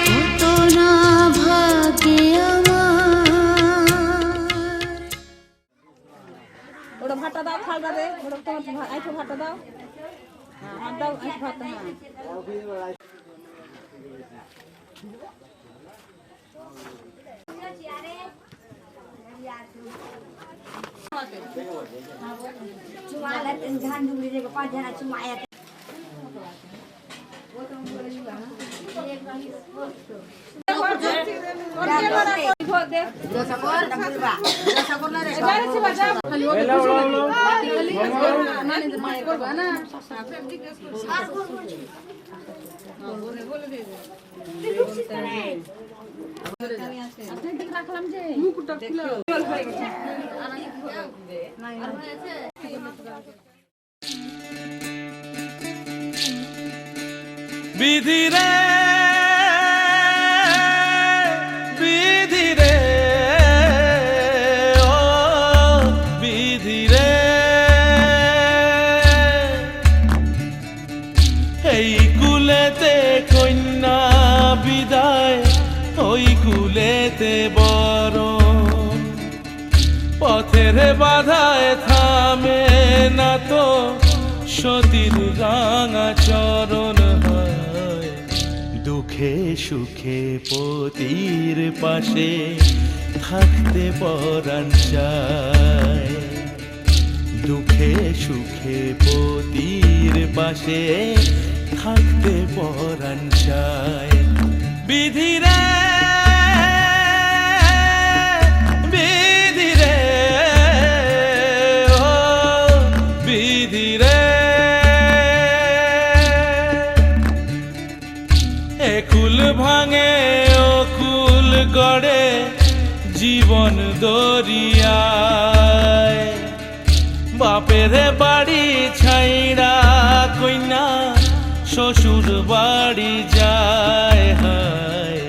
কত না ভাগে আমার। ওটা ভাতটা দাও, খালটা দে, ওটা তোমার আইছো ভাতটা দাও, হ্যাঁ হাত দাও, আইছো ভাতটা, হ্যাঁ রাখলাম যে মুকুটটা খুলে বিধি রে বিধি রে ও বিধি রে, এই কুলেতে কন্যা বিদায়, ওই কুলেতে বরণ। পথের বাধায় থামে না তো সতীর রাঙা চরণ, হয় দুঃখে সুখে পতির পাশে থাকতে পরাণ চায়, দুঃখে সুখে পতির পাশে থাকতে পরাণ চায়। বিধিরে বিধিরে ও বিধিরে, একুল ভাঙে অকুল গড়ে জীবন দরিয়ায়, বাপের বাড়ি ছাইড়া কইনা শ্বশুর বাড়ি যায়। হায়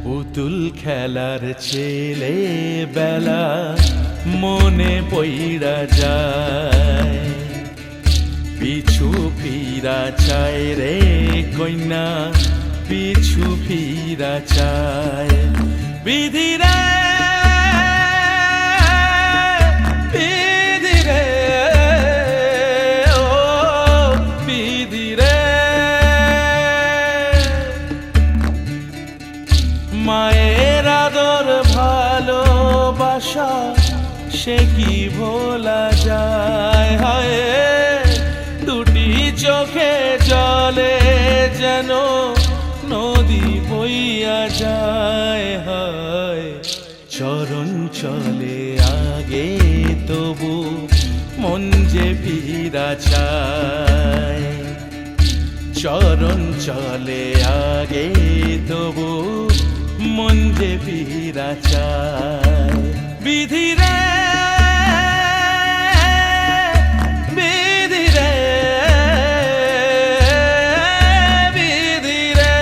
পুতুল খেলার ছেলে বেলা মনে পইড়া যায়, পিছু ফিরা চায় রে কইনা পিছু ফিরা চায়। বিধিরে বিধিরে ও বিধিরে, মায়ের আদর ভালোবাসা সে কি ভোলা যায়। হায় দুটি চোখে জলে যেন নদী বইয়া যায়। হায় চরণ চলে আগে তবু মন যে ফিরা চায়, চরণ চলে আগে তবু মন যে ফিরা চায়। বিধিরে বিধিরে বিধিরে,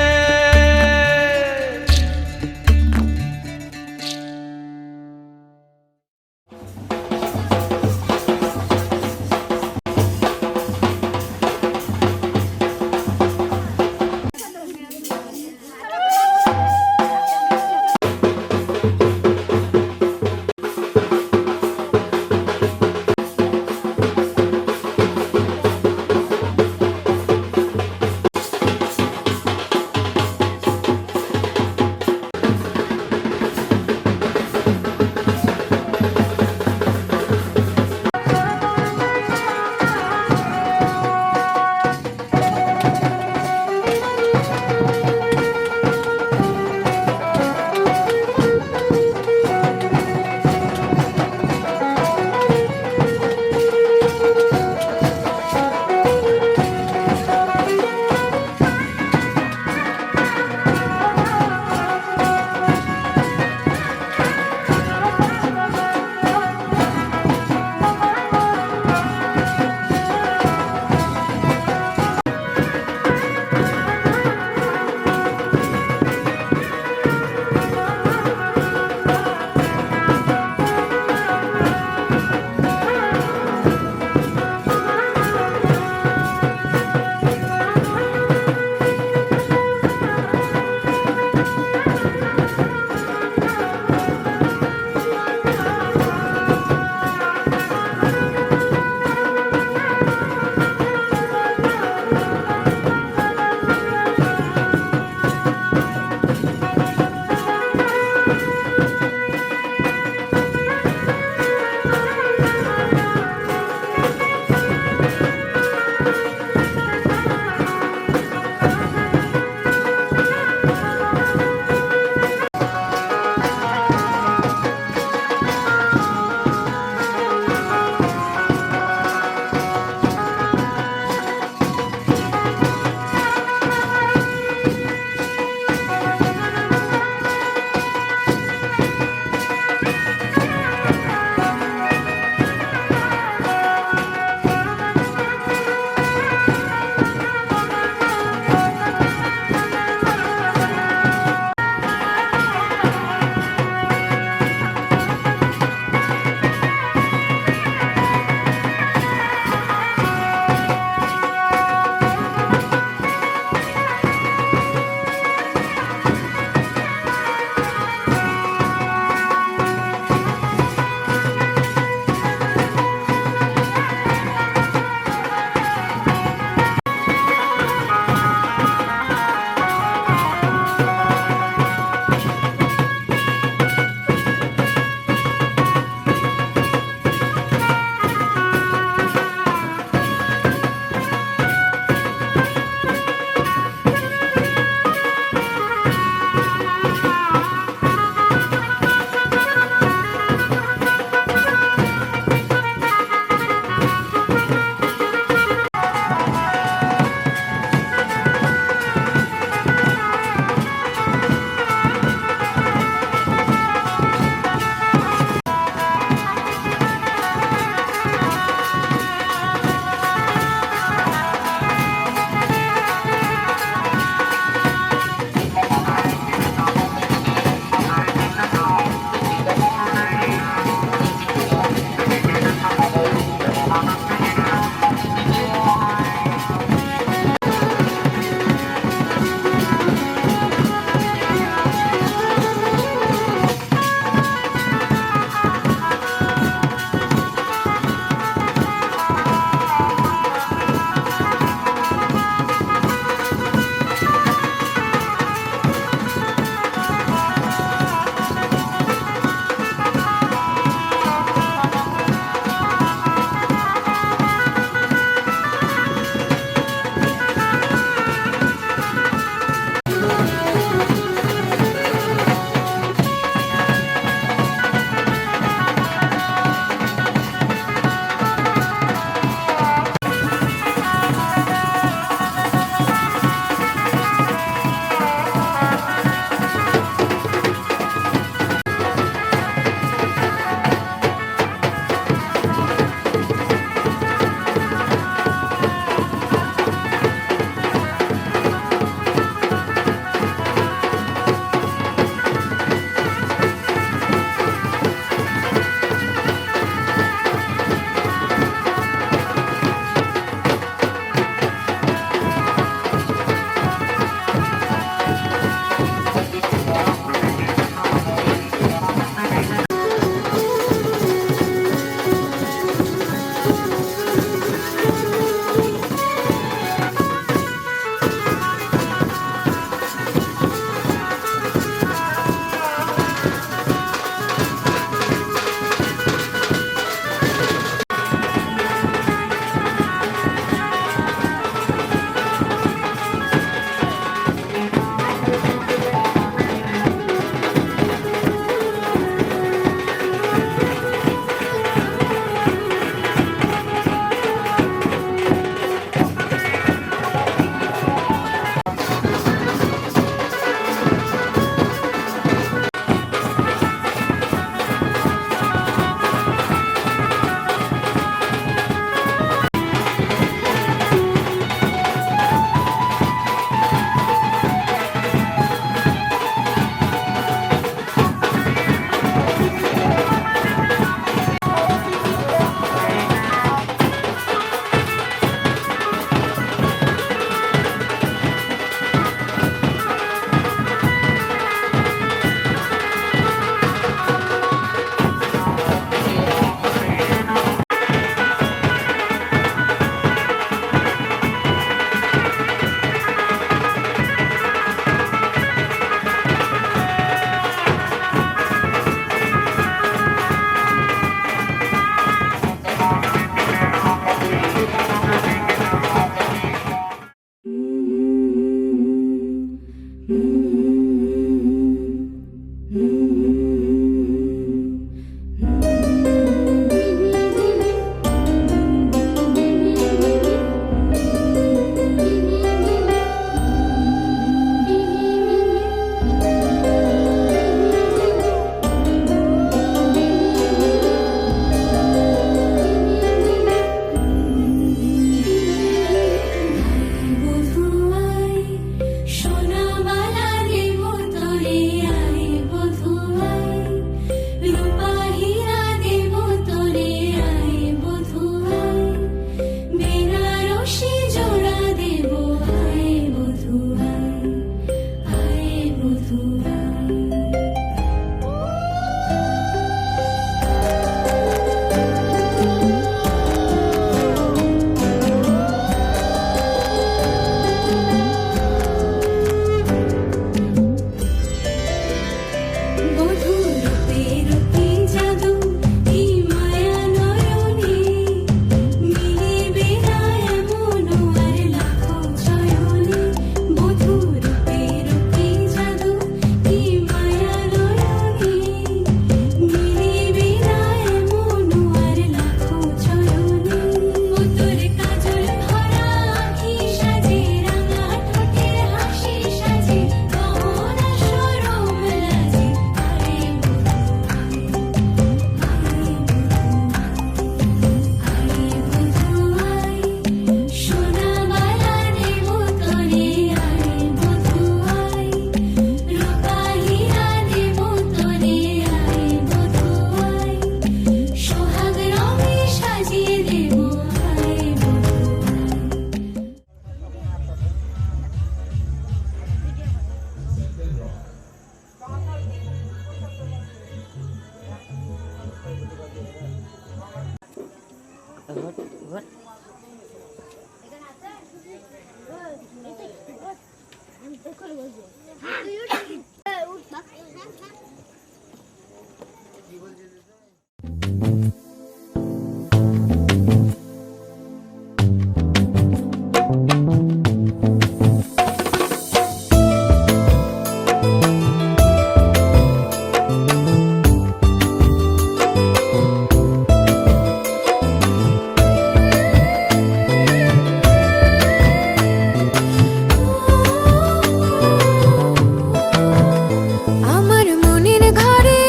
আমার মনের ঘরে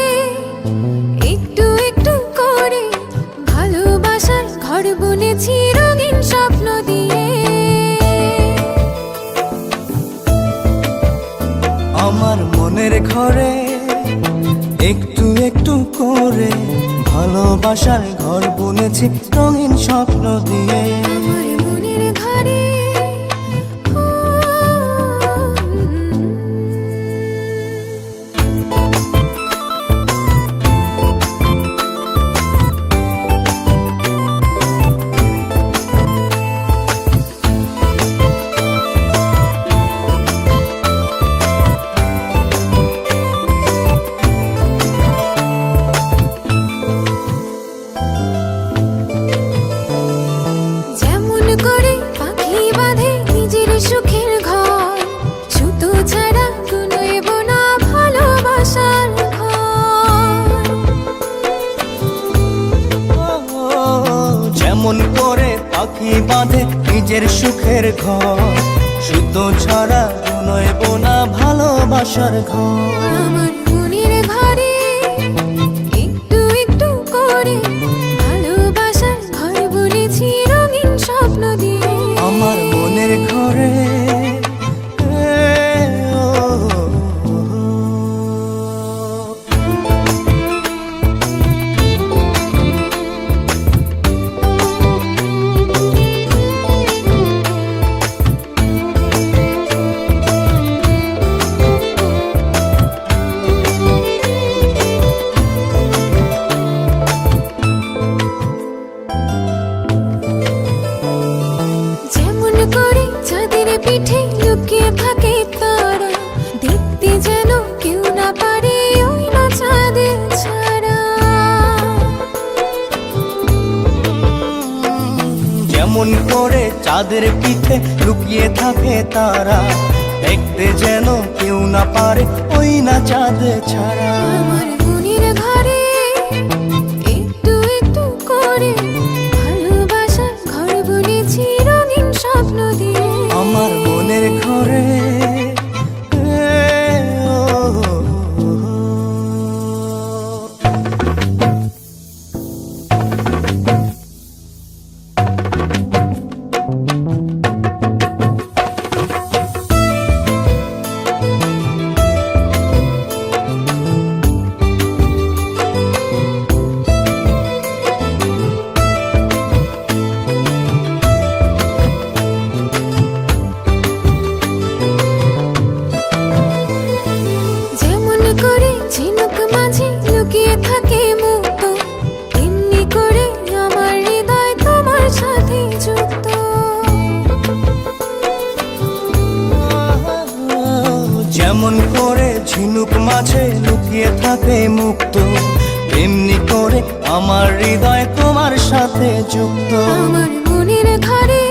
একটু একটু করে ভালোবাসার ঘর বুনেছি রঙিন স্বপ্ন দিয়ে। আমার মনের ঘরে একটু একটু করে ভালোবাসার ঘর বুনেছি রঙিন স্বপ্ন দিয়ে। আমার মনের ঘরে যেমন করে পাখি বাঁধে নিজের সুখের ঘর, সুতো ছাড়া গুনইব না ভালোবাসার ঘর। যেমন করে পাখি বাঁধে নিজের সুখের ঘর, সুতো ছাড়া নয়ব না ভালোবাসার ঘর। আমার মনের ঘরে একটু একটু করে ভালোবাসার ঘর বুনেছি রঙিন স্বপ্ন দিয়ে। আমার মনের ঘরে যেমন করে চাঁদের পিঠে লুকিয়ে থাকে তারা, দেখতে যেন কেউ না পারে ওই না চাঁদের ছাড়া। যেমন করে চাঁদের পিঠে লুকিয়ে থাকে তারা, দেখতে যেন কেউ না পারে ওই না চাঁদ ছাড়া। আমার মনের ঘরে একটু একটু করে ভালোবাসার ঘর বুনেছি রঙিন স্বপ্ন দিয়ে। আমার মনের ঘরে যেমন করে ঝিনুক মাঝে লুকিয়ে থাকে মুক্ত, তেমনি করে আমার হৃদয় তোমার সাথে যুক্ত। যেমন করে ঝিনুক মাঝে লুকিয়ে থাকে মুক্ত, তেমনি করে আমার হৃদয় তোমার সাথে যুক্ত। আমার মনের ঘরে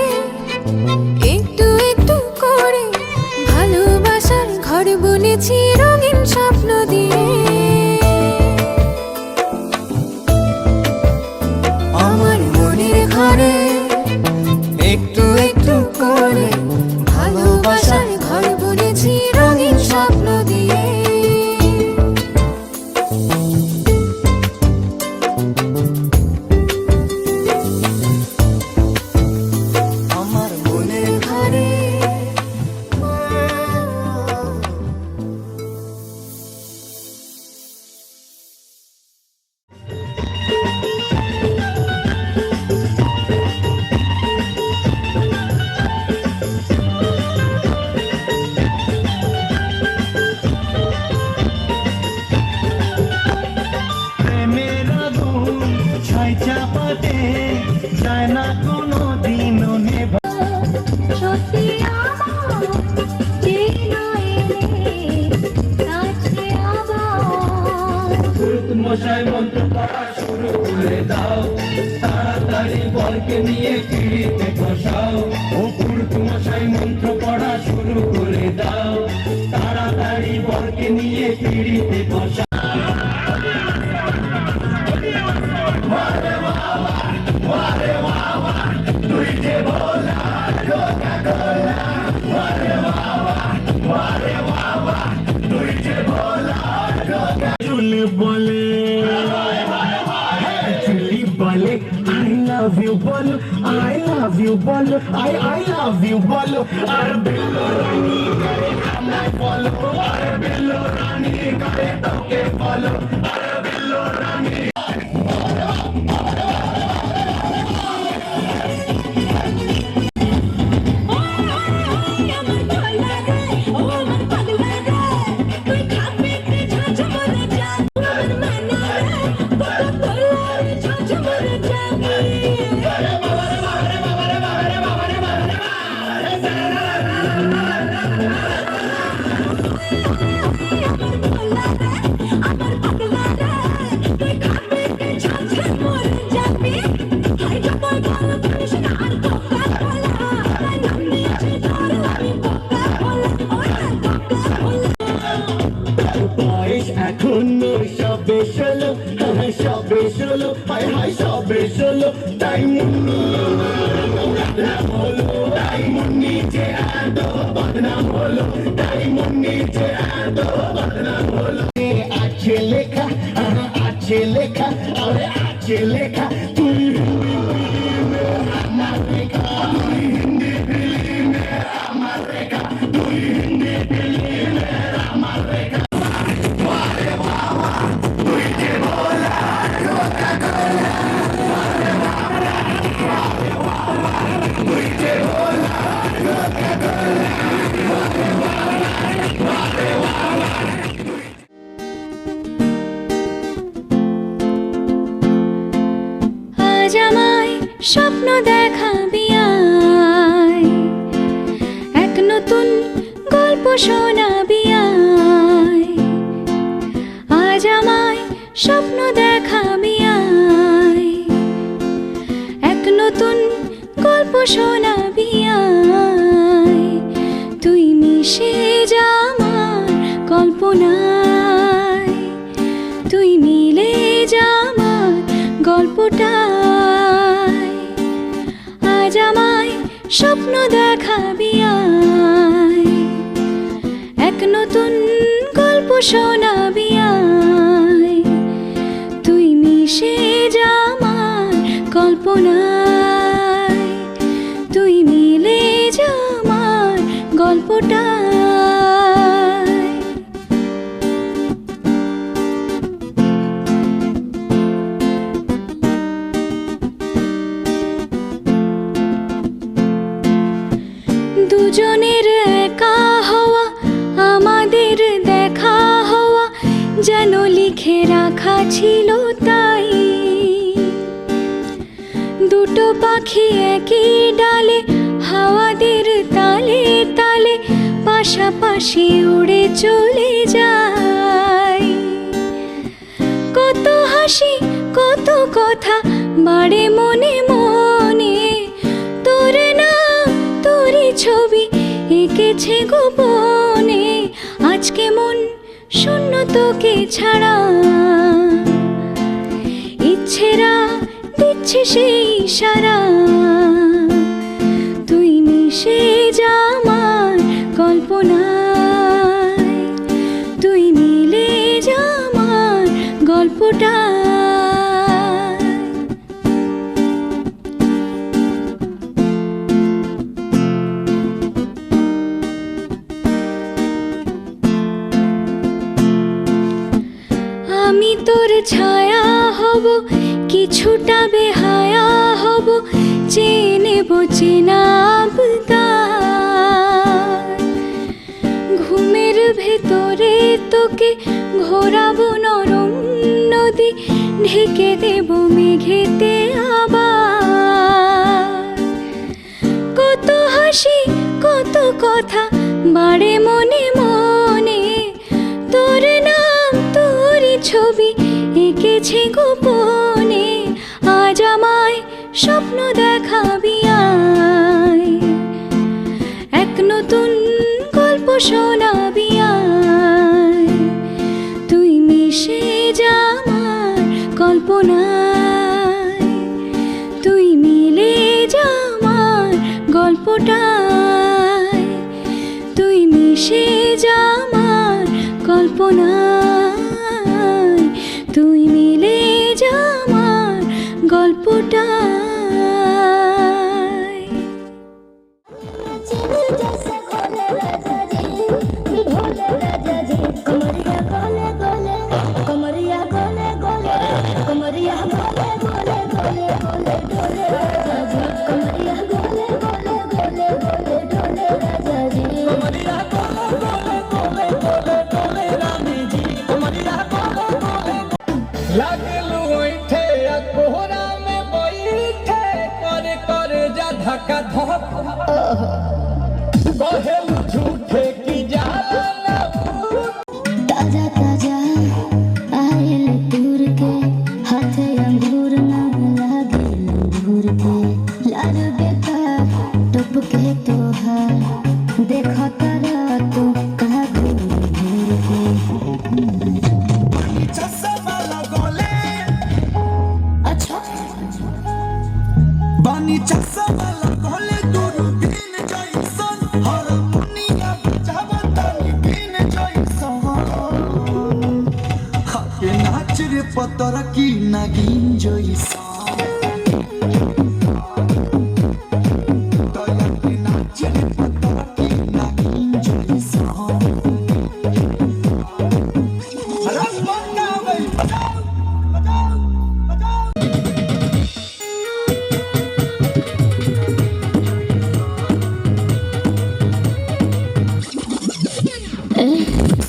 একটু একটু করে ভালোবাসার ঘর বুনেছি রঙিন স্বপ্ন দিয়ে। আমার মনের ঘরে একটু একটু করে ভালোবাসার ঘর বুনেছি রঙিন স্বপ্ন দিয়ে। আমার মনের ঘরে যায় চাপাতে, যায় না কোনো দিনও নেভা। সত্যি আমার যে নয় রে, কাছে আবার পুরুত মশাই মন্ত্র পড়া শুরু করে দাও, তাড়াতাড়ি বরকে নিয়ে পিড়িতে বসাও। ও পুরুত মশাই মন্ত্র পড়া শুরু করে দাও, তাড়াতাড়ি বরকে নিয়ে পিড়িতে বসাও। চুলি বলে, চুলি বলে I love you বলো, I love you বলো, I love you বলো। আর বিল্লো রানী করে আমায় বলো, আর বিল্লো রানী করে তোকে বলো, আর বিল্লো রানী। বয়স এখনো সবে 16, হ্যাঁ সবে 16, হায় হায় সবে 16। তাই মুন্নি হলো, তাই মুন্নি যে এত বদনাম হলো, তাই মুন্নি যে এত বদনাম হলো। আছে লেখা, আছে লেখা, আরে আছে লেখা, তুই হিন্দি ফিল্মে আমার লেখা, তুই হিন্দি ফিল্মে আমার লেখা, তুই হিন্দি ফিল্মে আমার লেখা। আজ আমায় স্বপ্ন দেখাবি আয়, এক নতুন গল্প শোনাবি আয়। আজ আমায় স্বপ্ন দেখাবি আয়, এক নতুন গল্প শোনাবি আয়। তুই মিশে যা আমার কল্পনায়, তুই মিলে যা আমার গল্পটায়। আজ আমায় স্বপ্ন দেখাবি আয়, এক নতুন গল্প শোনাবি আয়। তুই মিশে যা আমার কল্পনায়, তুই মিলে যা আমার গল্পটায়। দুজনের একা হওয়া, আমাদের দেখা হওয়া যেন লিখে রাখা ছিল তাই। দুটো পাখি একই ডালে, হাওয়াদের তালে তালে পাশাপাশি উড়ে চলে যায়। কত হাসি কত কথা বাড়ে মনে মনে, তোর নাম তোরই ছবি এঁকেছে গোপনে। আজকে মন শূন্য তোকে ছাড়া, ইচ্ছেরা দিচ্ছে সেই ইশারা। তুই মিশে যা আমার কল্পনায়, তুই মিলে যা আমার গল্পটায়। আমি তোর ছায়া হব, কিছুটা বেহায়া হব, চেয়ে নেব চেনা আবদার। ঘুমের ভেতরে তোকে ঘোরাবো নরম নদী ঢেকে দেব মেঘেতে আবার। কত হাসি কত কথা বাড়ে মনে মনে, তোর নাম তোরই ছবি এঁকেছে গোপনে। আজ আমায় স্বপ্ন দেখাবি আয়, এক নতুন গল্প শোনাবি আয়। তুই মিশে যা আমার কল্পনায়, তুই মিলে যা আমার গল্পটায়। তুই মিশে যা আমার কল্পনায়, তুই মিলে যা আমার গল্পটায়। लागलू ओइठे कोहरा में बैठे करे करे जा धक्का धक कहेलू झूठे की जाला ना ताजा ताजा आयल दूर के हाथे अंगूर ना लागे अंगूर के लाल बेटा टपके तोहार देखो तारा तो कहा घूर घूर के। चश्मा लगोले अच्छा बानी चश्मा लगोले दूरबीन जैसन हारमोनिया बजावता बीन जैसन हाके नाच रे पतर की नागिन जैसन दया के नाच रे पतर की नागिन जैसन रस बनावे बजाओ बजाओ बजाओ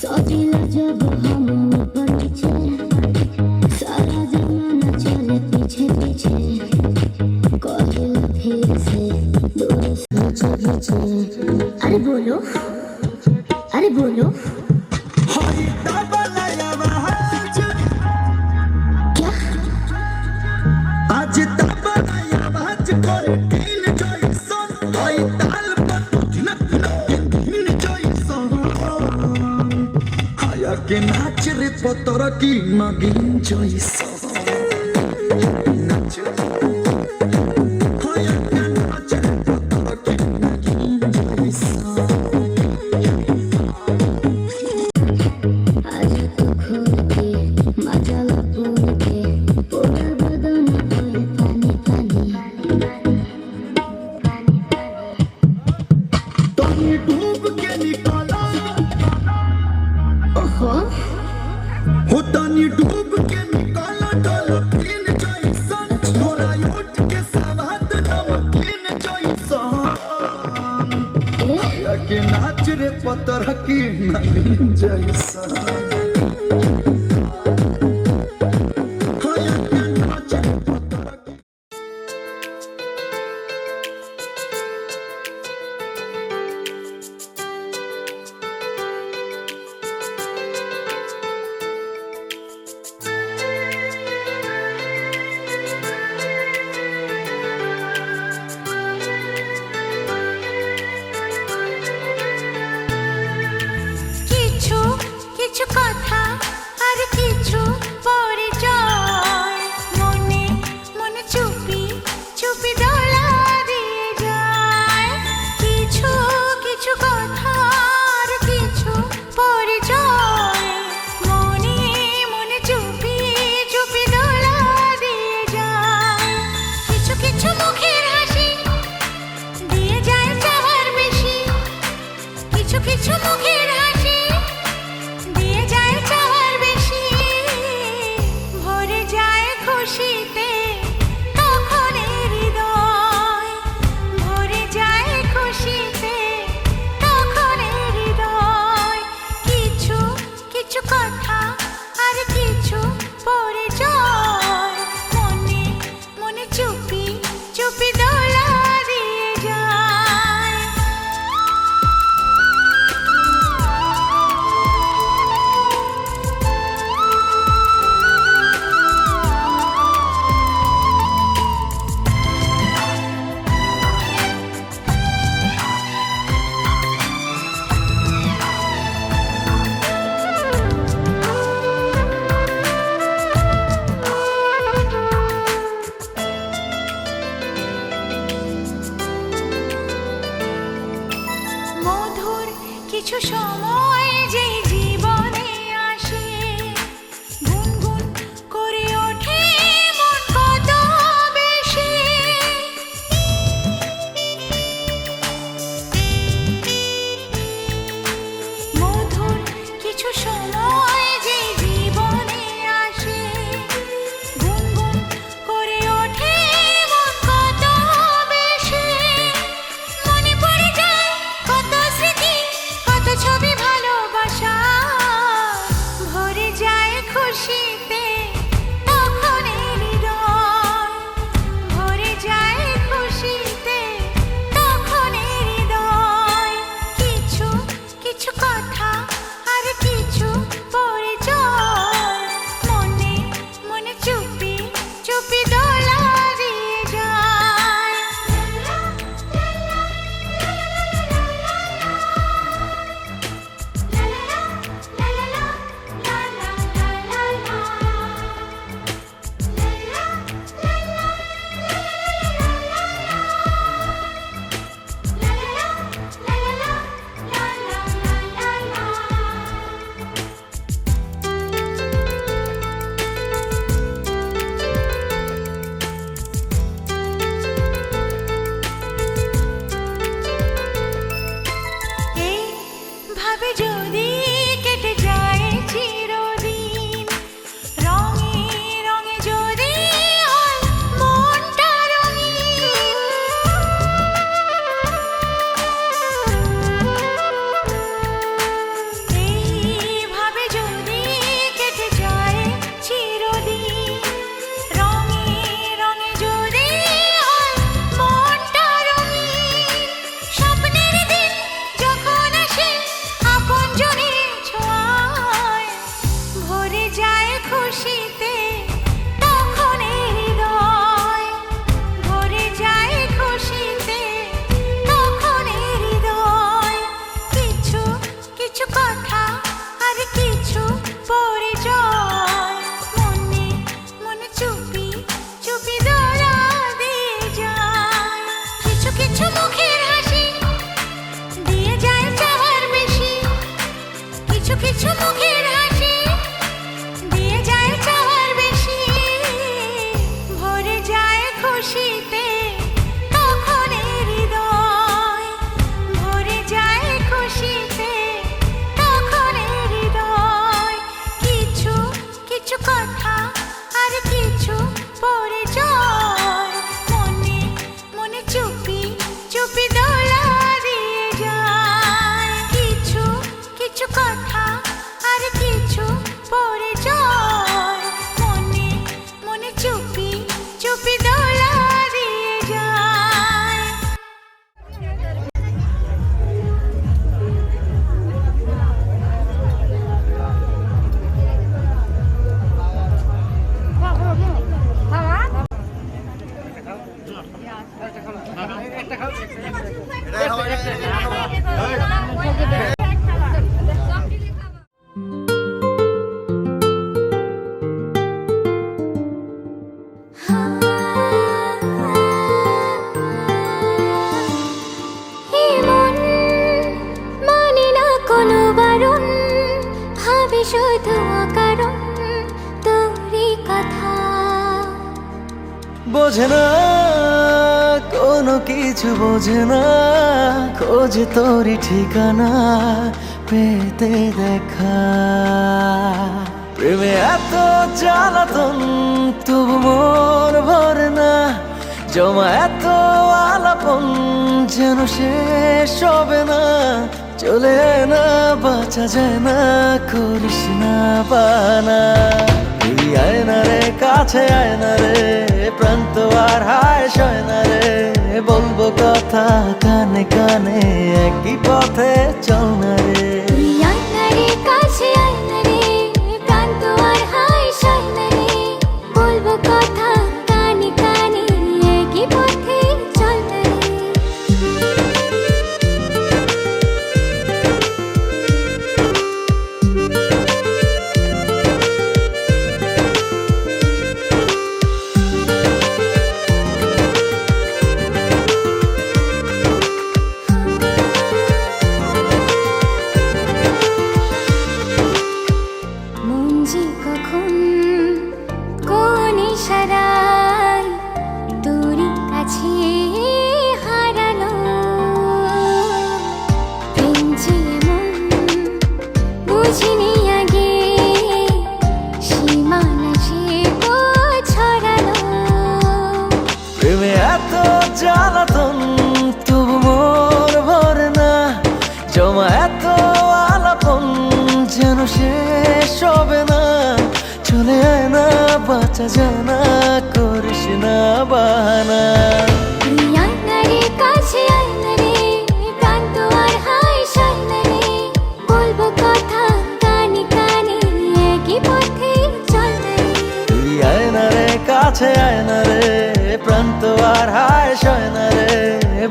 सोचिला जब हम ऊपर नीचे सारा जमाना चले पीछे पीछे कहला फिर से दूर सोचे पीछे। अरे बोलो अरे बोलो हरी तबला आवाज क्या आज तबला आवाज करे दिन जैसन हई ताल पर दिनक दिनक दिन जैसन हाया के नाच रे पतर की नगिन जैसन नाच हाया के नाच रे पतर की नगिन जैसन आज तो खोल के मजाला बोल के पूरा बदन कोई पानी पानी। तनी डूब के निकाला ओहो हो तनी डूब के निकाला डॉल्फिन जैसन थोड़ा उठ के सवाद नमकीन जैसन हाया के नाच रे पतर की नगिन जैसन हाया के नाच रे पतर की কিছু কিছু কথা আর কিছু পরিচয় মনে মনে চুপি চুপি দোলা দিয়ে যায়। কিছু কিছু কথা আর কিছু পরিচয় মনে মনে চুপি চুপি দোলা দিয়ে যায়। কিছু কিছু মুখের হাসি দিয়ে যায় চাওয়ার বেশি, কিছু কিছু মুখের হাসি দিয়ে যায় চাওয়ার বেশি। ভরে যায় খুশিতে তখন হৃদয়, ভরে যায় খুশিতে তখন হৃদয়। কিছু কিছু কথা আর কিছু পরে খুশিতে তখন হৃদয় ভরে যায় খুশিতে তখন হৃদয় কিছু কিছু কথা আর কিছু পরিচয় মনে মনে চুপি চুপি দোলা দিয়ে যায় কিছু কিছু কথা আর কিছু পরিচয় মনে মনে চুপি চুপি দোলা দিয়ে যায় এমন মানে না কোনো বারণ ভাবে শুধু অকারণ তোরই কথা বোঝে না কোনো কিছু বোঝে না খোঁজে তোরই ঠিকানা পেতে দেখা প্রেমে এত জ্বালাতন তবু মন ভরে না জমা এত আলাপন যেন শেষ হবে না চলে আয় না বাঁচা যায় না করিস না বানা তুই আয় না রে কাছে আয় না রে প্রান্ত আর হায় সয় না রে বলবো কথা কানে কানে একই পথে চল না রে তুই আয় না রে কাছে আয় না রে প্রান্ত আর হায় সয় না রে বলবো কথা কানে কানে একই পথে চল না রে মন যে কখন কোন ইশারায় তোর কাছে হারালো প্রেম যে এমন বুঝিনি আগে সীমানা সে ছড়ালো প্রেমে এত জ্বালাতন তবু মন ভরে না জমা এত আলাপন যেন শেষ হবে না চলে আয় না বাঁচা যায় না করিস না বাহানা তুই আয় না রে কাছে আয় না রে প্রান্ত আর হায় সয় না রে বলবো কথা কানে কানে একই পথে চল না রে তুই আয় না রে কাছে আয় না রে প্রান্ত আর হায় সয় না রে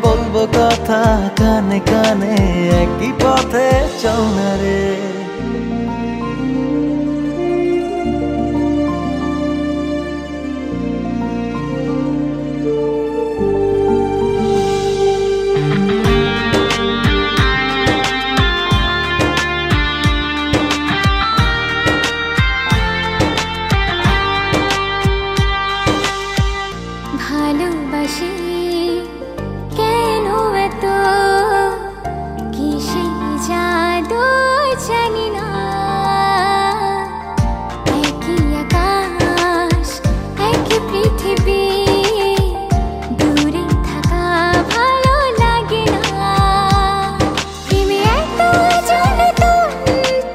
বলবো কথা কানে কানে একই পথে চল না রে ভালোবাসি কেন এত কিসে জাদু জানি না একই আকাশ একই পৃথিবী দূরে থাকা ভালো লাগে না প্রেমে এত জ্বালাতন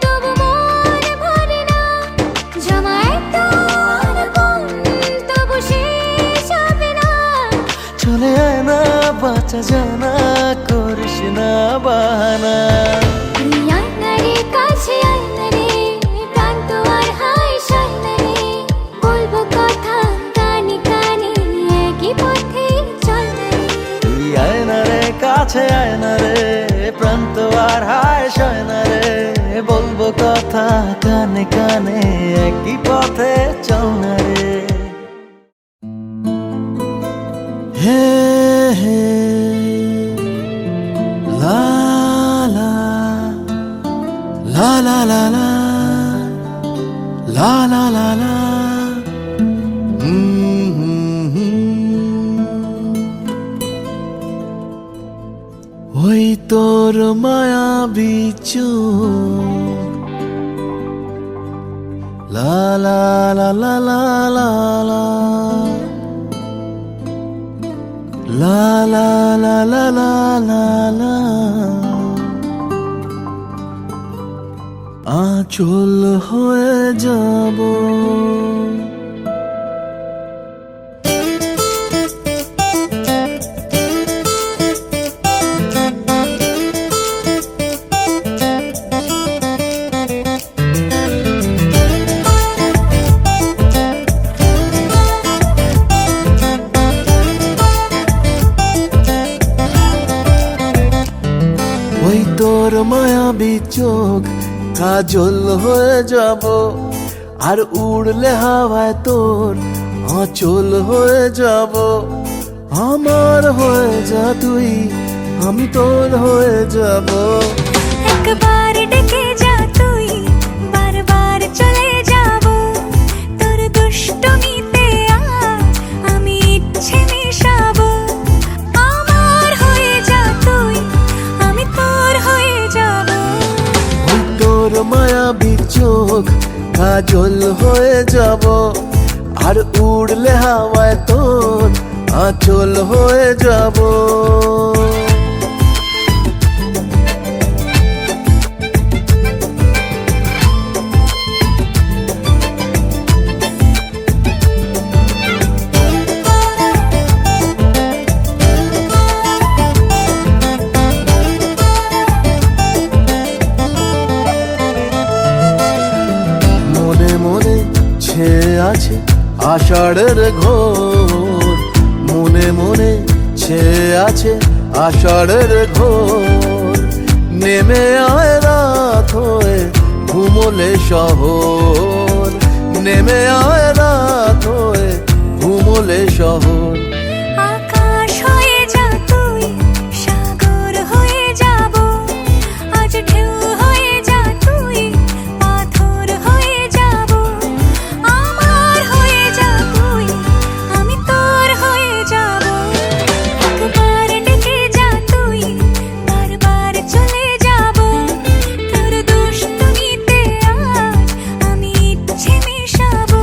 তবু মন ভরে না জমা এত আলাপন তবু শেষ হবে না চলে আয় না বাঁচা যায় না করিস না বাহানা তুই আয় না রে কাছে আয় না রে প্রান্ত আর হায় সয় না রে বলবো কথা কানে কানে একই পথে চল না রে তুই আয় না রে কাছে আয় না রে প্রান্ত আর হায় সয় না রে বলবো কথা কানে কানে একই পথে চল না রে হে হে লা লা লা লা লা লা লা লা লা লা মায়াবী চোখ লা লা লা লা লা লা লা লা লা লা লা লা লা লা আঁচল হয়ে যাব ওই তোর মায়াবী চোখ কাজল হয়ে যাব আর উড়লে হাওয়ায় তোর আঁচল হয়ে যাব আমার হয়ে যা তুই আমি তোর হয়ে যাব একবার ডেকে যা তুই বারবার চলে যাব তোর দুষ্টমিতে আজ আমি ইচ্ছে মিশাবো আমার হয়ে যা তুই আমি তোর হয়ে যাব ওই তোর মায়াবী চোখ কাজল হয়ে যাব আর উড়লে হাওয়ায় তোর আঁচল হয়ে যাব মনে মনে ছেয়ে আছে আষাঢ়ের ঘোর মনে মনে ছেয়ে আছে আষাঢ়ের ঘোর নেমে আয় রাত হয়ে ঘুমোলে শহর নেমে আয় রাত হয়ে ঘুমোলে শহর আকাশ হয়ে যা তুই সাগর হয়ে যাব আজ ঢেউ হয়ে যা তুই পাথর হয়ে যাব আমার হয়ে যা তুই আমি তোর হয়ে যাব একবার ডেকে যা তুই বারবার চলে যাব তোর দুষ্টমিতে আজ আমি ইচ্ছে মিশাবো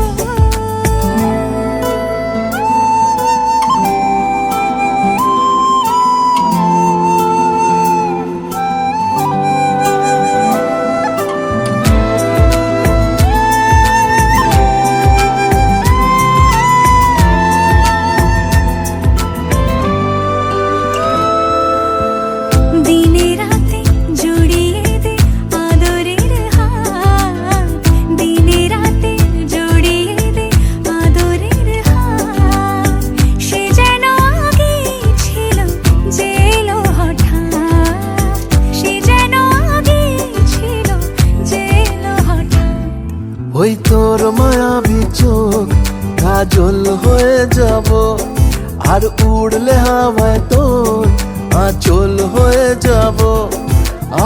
দিনে রাতে জড়িয়ে দে আদরের হাত দিনে রাতে জড়িয়ে দে আদরের হাত সে যেন আগে ছিল যে এলো হঠাৎ সে যেন আগে ছিল যে এলো হঠাৎ ওই তোর মায়াবী চোখ কাজল হয়ে যাব আর উড়লে হাওয়ায় তোর আঁচল হয়ে যাব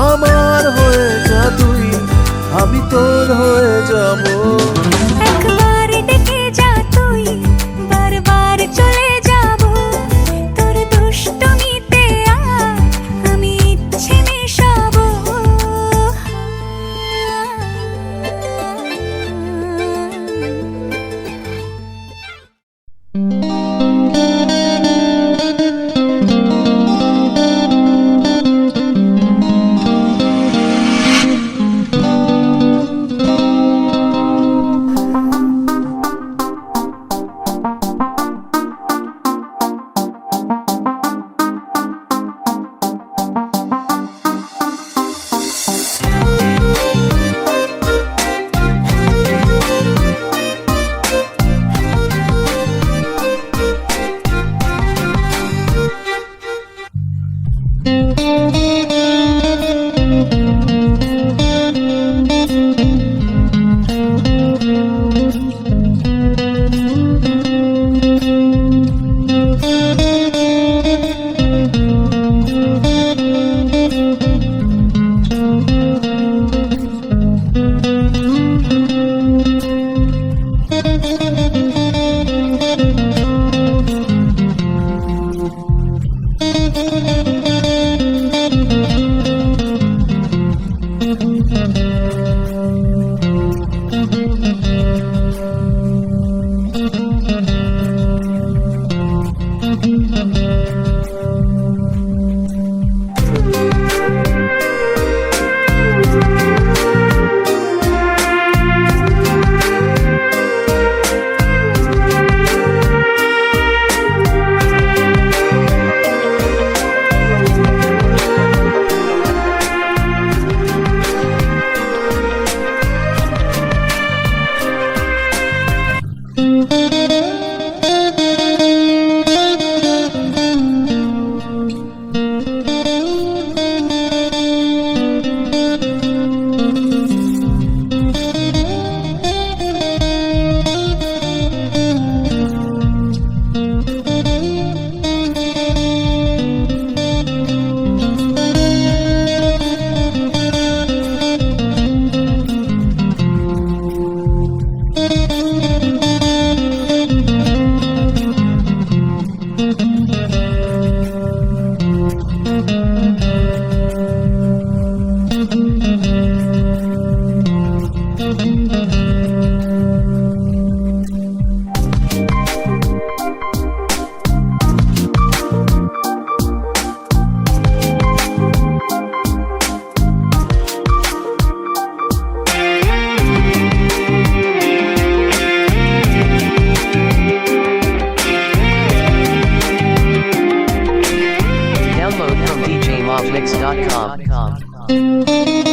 আমার হয়ে যা তুই আমি তোর হয়ে যাব একবার ডেকে যা তুই বারবার চলে যাব তোর দুষ্টমিতে আজ আমি ইচ্ছে মিশাবো DJToday.com.